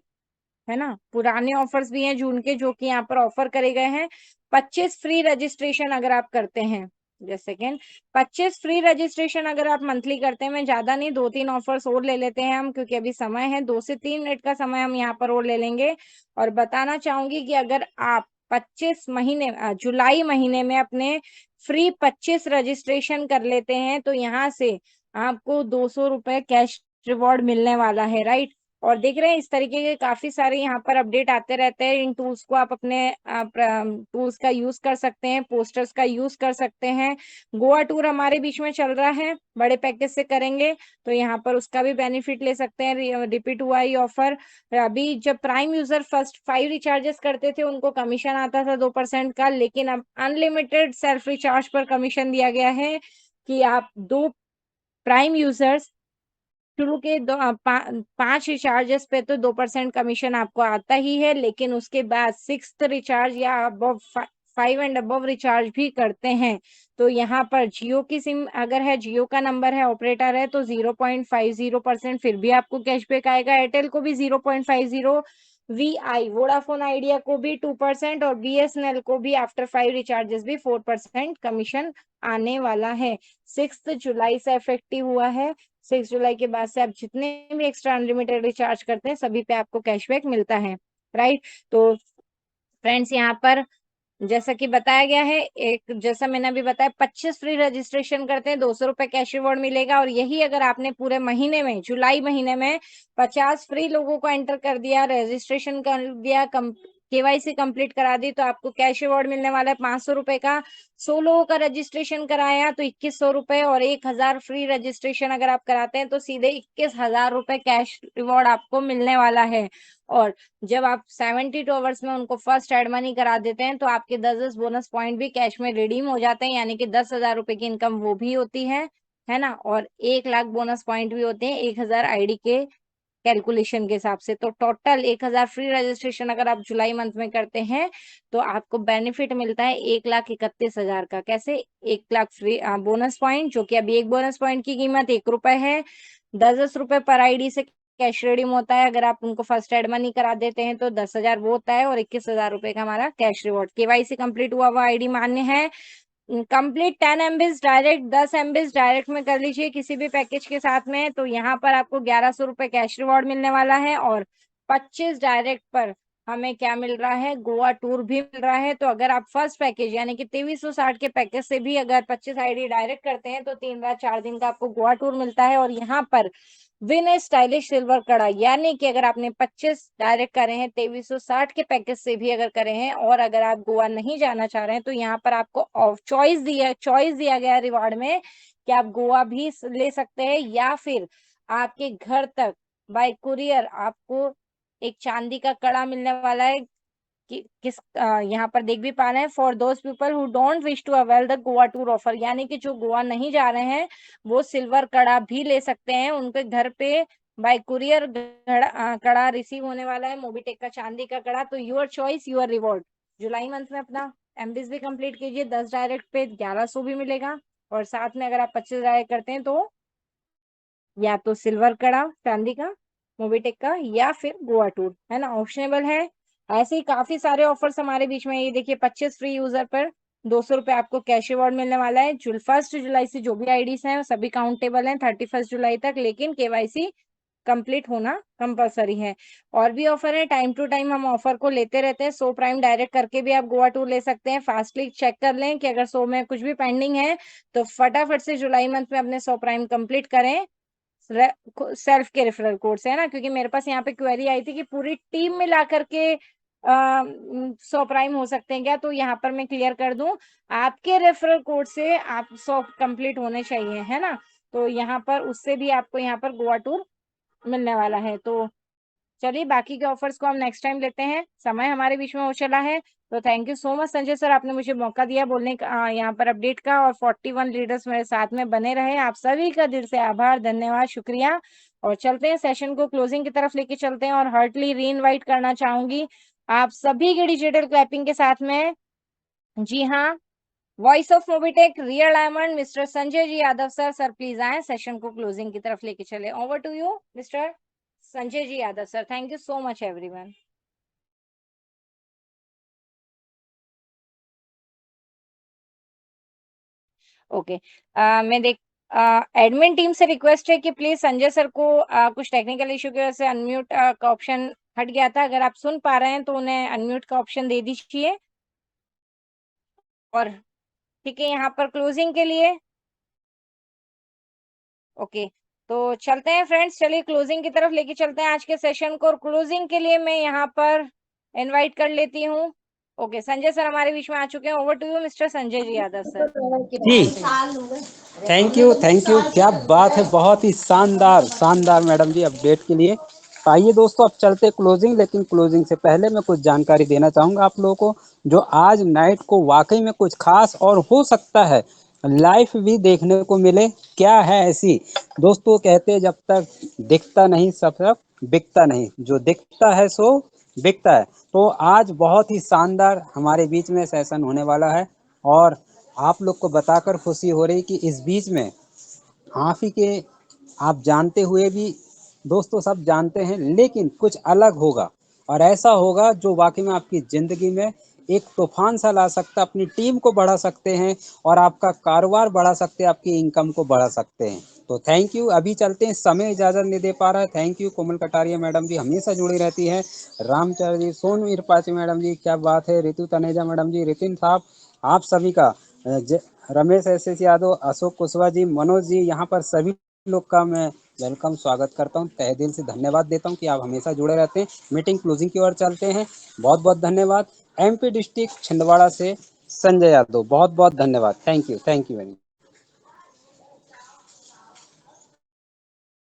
है ना। पुराने ऑफर्स भी हैं जून के, जो कि यहाँ पर ऑफर करे गए हैं। 25 फ्री रजिस्ट्रेशन अगर आप करते हैं, जस्ट सेकेंड, 25 फ्री रजिस्ट्रेशन अगर आप मंथली करते हैं, मैं ज्यादा नहीं 2-3 ऑफर्स और ले लेते हैं हम, क्योंकि अभी समय है, 2 से 3 मिनट का समय हम यहाँ पर और ले लेंगे। और बताना चाहूंगी कि अगर आप 25 महीने जुलाई महीने में अपने फ्री 25 रजिस्ट्रेशन कर लेते हैं, तो यहाँ से आपको 200 रुपए कैश रिवॉर्ड मिलने वाला है, राइट। और देख रहे हैं इस तरीके के काफी सारे यहाँ पर अपडेट आते रहते हैं। इन टूल्स को आप अपने टूल्स का यूज कर सकते हैं, पोस्टर्स का यूज कर सकते हैं। गोवा टूर हमारे बीच में चल रहा है, बड़े पैकेज से करेंगे तो यहाँ पर उसका भी बेनिफिट ले सकते हैं। रिपीट हुआ ये ऑफर। अभी जब प्राइम यूजर फर्स्ट 5 रिचार्जेस करते थे उनको कमीशन आता था 2% का, लेकिन अब अनलिमिटेड सेल्फ रिचार्ज पर कमीशन दिया गया है कि आप 2 प्राइम यूजर्स शुरू के 5 रिचार्जेस पे तो 2% कमीशन आपको आता ही है, लेकिन उसके बाद 6th रिचार्ज या अबव 5 एंड अबव रिचार्ज भी करते हैं तो यहाँ पर जियो की सिम अगर है, जियो का नंबर है, ऑपरेटर है, तो 0.50% फिर भी आपको कैशबैक आएगा। एयरटेल को भी 0.50, VI वोडाफोन आइडिया को भी 2% और BSNL को भी आफ्टर 5 रिचार्जेस भी 4% कमीशन आने वाला है। 6 जुलाई से इफेक्टिव हुआ है। 6 जुलाई के बाद से आप जितने भी एक्स्ट्रा अनलिमिटेड रिचार्ज करते हैं सभी पे आपको कैशबैक मिलता है, राइट। तो फ्रेंड्स, यहाँ पर जैसा कि बताया गया है, एक जैसा मैंने अभी बताया, 25 फ्री रजिस्ट्रेशन करते हैं 200 रुपए कैश रिवॉर्ड मिलेगा। और यही अगर आपने पूरे महीने में, जुलाई महीने में 50 फ्री लोगों को एंटर कर दिया, रजिस्ट्रेशन कर दिया, KYC कंप्लीट करा दी, तो आपको कैश रिवॉर्ड मिलने वाला है 500 रुपए का। 100 लोगों का रजिस्ट्रेशन कराया तो 2100 रुपए, और 1000 फ्री रजिस्ट्रेशन अगर आप कराते हैं तो सीधे 21,000 रुपए कैश रिवॉर्ड आपको मिलने वाला है। और जब आप 72 आवर्स में उनको फर्स्ट एड मनी करा देते हैं तो आपके 10-10 बोनस पॉइंट भी कैश में रिडीम हो जाते हैं, यानी कि 10,000 रुपए की इनकम वो भी होती है ना। और 1 लाख बोनस पॉइंट भी होते हैं 1000 आईडी के कैलकुलेशन के हिसाब से। तो टोटल 1000 फ्री रजिस्ट्रेशन अगर आप जुलाई मंथ में करते हैं तो आपको बेनिफिट मिलता है 1,31,000 का। कैसे? 1 लाख फ्री बोनस पॉइंट, जो कि अभी एक बोनस पॉइंट की कीमत 1 रुपए है। 10 रुपए पर आईडी से कैश रिडीम होता है। अगर आप उनको फर्स्ट एड मनी करा देते हैं तो 10,000 वो होता है और 21,000 रुपए का हमारा कैश रिवॉर्ड। केवाईसी कंप्लीट हुआ हुआ आईडी मान्य है। Complete 10 MBs direct, 10 MBs direct में कर लीजिए किसी भी पैकेज के साथ में, तो यहाँ पर आपको 1100 रुपए कैश रिवॉर्ड मिलने वाला है। और 25 डायरेक्ट पर हमें क्या मिल रहा है? गोवा टूर भी मिल रहा है। तो अगर आप फर्स्ट पैकेज यानी कि 2360 के पैकेज से भी अगर 25 आईडी डायरेक्ट करते हैं तो 3 रात 4 दिन का आपको गोवा टूर मिलता है। और यहाँ पर विन ए स्टाइलिश सिल्वर कड़ा, यानी कि अगर आपने 25 डायरेक्ट करे हैं 2360 के पैकेज से भी अगर करे हैं और अगर आप गोवा नहीं जाना चाह रहे हैं तो यहाँ पर आपको चॉइस दिया गया रिवार्ड में कि आप गोवा भी ले सकते हैं या फिर आपके घर तक बाय कुरियर आपको एक चांदी का कड़ा मिलने वाला है। किस यहाँ पर देख भी पा रहे हैं, for those people who don't wish to avail the Goa tour offer, यानी कि जो गोवा नहीं जा रहे हैं वो सिल्वर कड़ा भी ले सकते हैं। उनके घर पे बाय कुरियर कड़ा रिसीव होने वाला है, मोबीटेक का चांदी का कड़ा। तो your choice your reward. July month में अपना एमबीज भी कंप्लीट कीजिए। 10 डायरेक्ट पे 1100 भी मिलेगा और साथ में अगर आप 25 डायरेक्ट करते हैं तो या तो सिल्वर कड़ा चांदी का मोबीटेक का या फिर गोवा टूर, है ना, ऑप्शनेबल है। ऐसे ही काफी सारे ऑफर्स हमारे बीच में। ये देखिए 25 फ्री यूजर पर 200 रुपए आपको कैश रिवॉर्ड मिलने वाला है। 1 जुलाई से जो भी आईडीज हैं सभी काउंटेबल हैं 31 जुलाई तक, लेकिन केवाईसी कंप्लीट होना कंपलसरी है। और भी ऑफर है, टाइम टू टाइम हम ऑफर को लेते रहते हैं। 100 प्राइम डायरेक्ट करके भी आप गोवा टूर ले सकते हैं। फास्टली चेक कर लें कि अगर 100 में कुछ भी पेंडिंग है तो फटाफट से जुलाई मंथ में अपने 100 प्राइम कंप्लीट करें। सेल्फ के रेफरल कोड से, है ना, क्योंकि मेरे पास यहाँ पे क्वेरी आई थी कि पूरी टीम मिला करके 100 प्राइम हो सकते हैं क्या, तो यहाँ पर मैं क्लियर कर दूं, आपके रेफरल कोड से आप 100 कंप्लीट होने चाहिए, है ना। तो यहाँ पर उससे भी आपको यहाँ पर गोवा टूर मिलने वाला है। तो चलिए बाकी के ऑफर्स को हम नेक्स्ट टाइम लेते हैं, समय हमारे बीच में हो चला है। तो thank you so much Sanjay sir, आपने मुझे मौका दिया बोलने का यहाँ पर अपडेट का, और 41 लीडर्स मेरे साथ में बने रहे। आप सभी का दिल से आभार, धन्यवाद, शुक्रिया। और चलते हैं सेशन को क्लोजिंग की तरफ लेके चलते हैं और हार्टली री इनवाइट करना चाहूंगी आप सभी के डिजिटल क्लैपिंग के साथ में। जी हाँ, voice of Mobitech, real diamond, mister Sanjay ji Yadav sir please आए, सेशन को क्लोजिंग की तरफ लेके चले। Over to you mister Sanjay ji Yadav sir. Thank you so much everyone. Okay, मैं देख एडमिन टीम से रिक्वेस्ट है कि प्लीज संजय सर को कुछ टेक्निकल इशू की वजह से अनम्यूट का ऑप्शन हट गया था। अगर आप सुन पा रहे हैं तो उन्हें अनम्यूट का ऑप्शन दे दीजिए। और ठीक है, यहाँ पर क्लोजिंग के लिए ओके, तो चलते हैं फ्रेंड्स, चलिए क्लोजिंग की तरफ लेके चलते हैं आज के सेशन को। और क्लोजिंग के लिए मैं यहाँ पर इनवाइट कर लेती हूँ। ओके, संजय सर हमारे बीच में आ चुके हैं। Over to you mister Sanjay ji Yadav sir.
जी थैंक यू क्या बात है, बहुत ही शानदार मैडम जी अपडेट के लिए। आइए दोस्तों अब चलते क्लोजिंग, लेकिन क्लोजिंग से पहले मैं कुछ जानकारी देना चाहूँगा आप लोगों को, जो आज नाइट को वाकई में कुछ खास और हो सकता है लाइफ भी देखने को मिले। क्या है ऐसी दोस्तों, कहते हैं जब तक दिखता नहीं सब तक बिकता नहीं, जो दिखता है सो बिकता है। तो आज बहुत ही शानदार हमारे बीच में सेशन होने वाला है और आप लोग को बताकर खुशी हो रही कि इस बीच में आप ही के, आप जानते हुए भी दोस्तों सब जानते हैं, लेकिन कुछ अलग होगा और ऐसा होगा जो वाकई में आपकी ज़िंदगी में एक तूफान सा ला सकता है। अपनी टीम को बढ़ा सकते हैं और आपका कारोबार बढ़ा सकते हैं, आपकी इनकम को बढ़ा सकते हैं। तो थैंक यू, अभी चलते हैं, समय इजाज़त नहीं दे पा रहा है। Thank you Komal Kataria madam ji हमेशा जुड़ी रहती है, रामचंद्र जी, सोनू इरपाची मैडम जी क्या बात है, रितु तनेजा मैडम जी, रितिन साहब, आप सभी का, रमेश एस यादव, अशोक कुशवाहा जी, मनोज जी, यहाँ पर सभी लोग का मैं वेलकम स्वागत करता हूँ, तहे दिल से धन्यवाद देता हूँ कि आप हमेशा जुड़े रहते हैं। मीटिंग क्लोजिंग की ओर चलते हैं, बहुत बहुत धन्यवाद। एमपी डिस्ट्रिक्ट छिंदवाड़ा से संजय यादव, बहुत बहुत धन्यवाद। Thank you very much.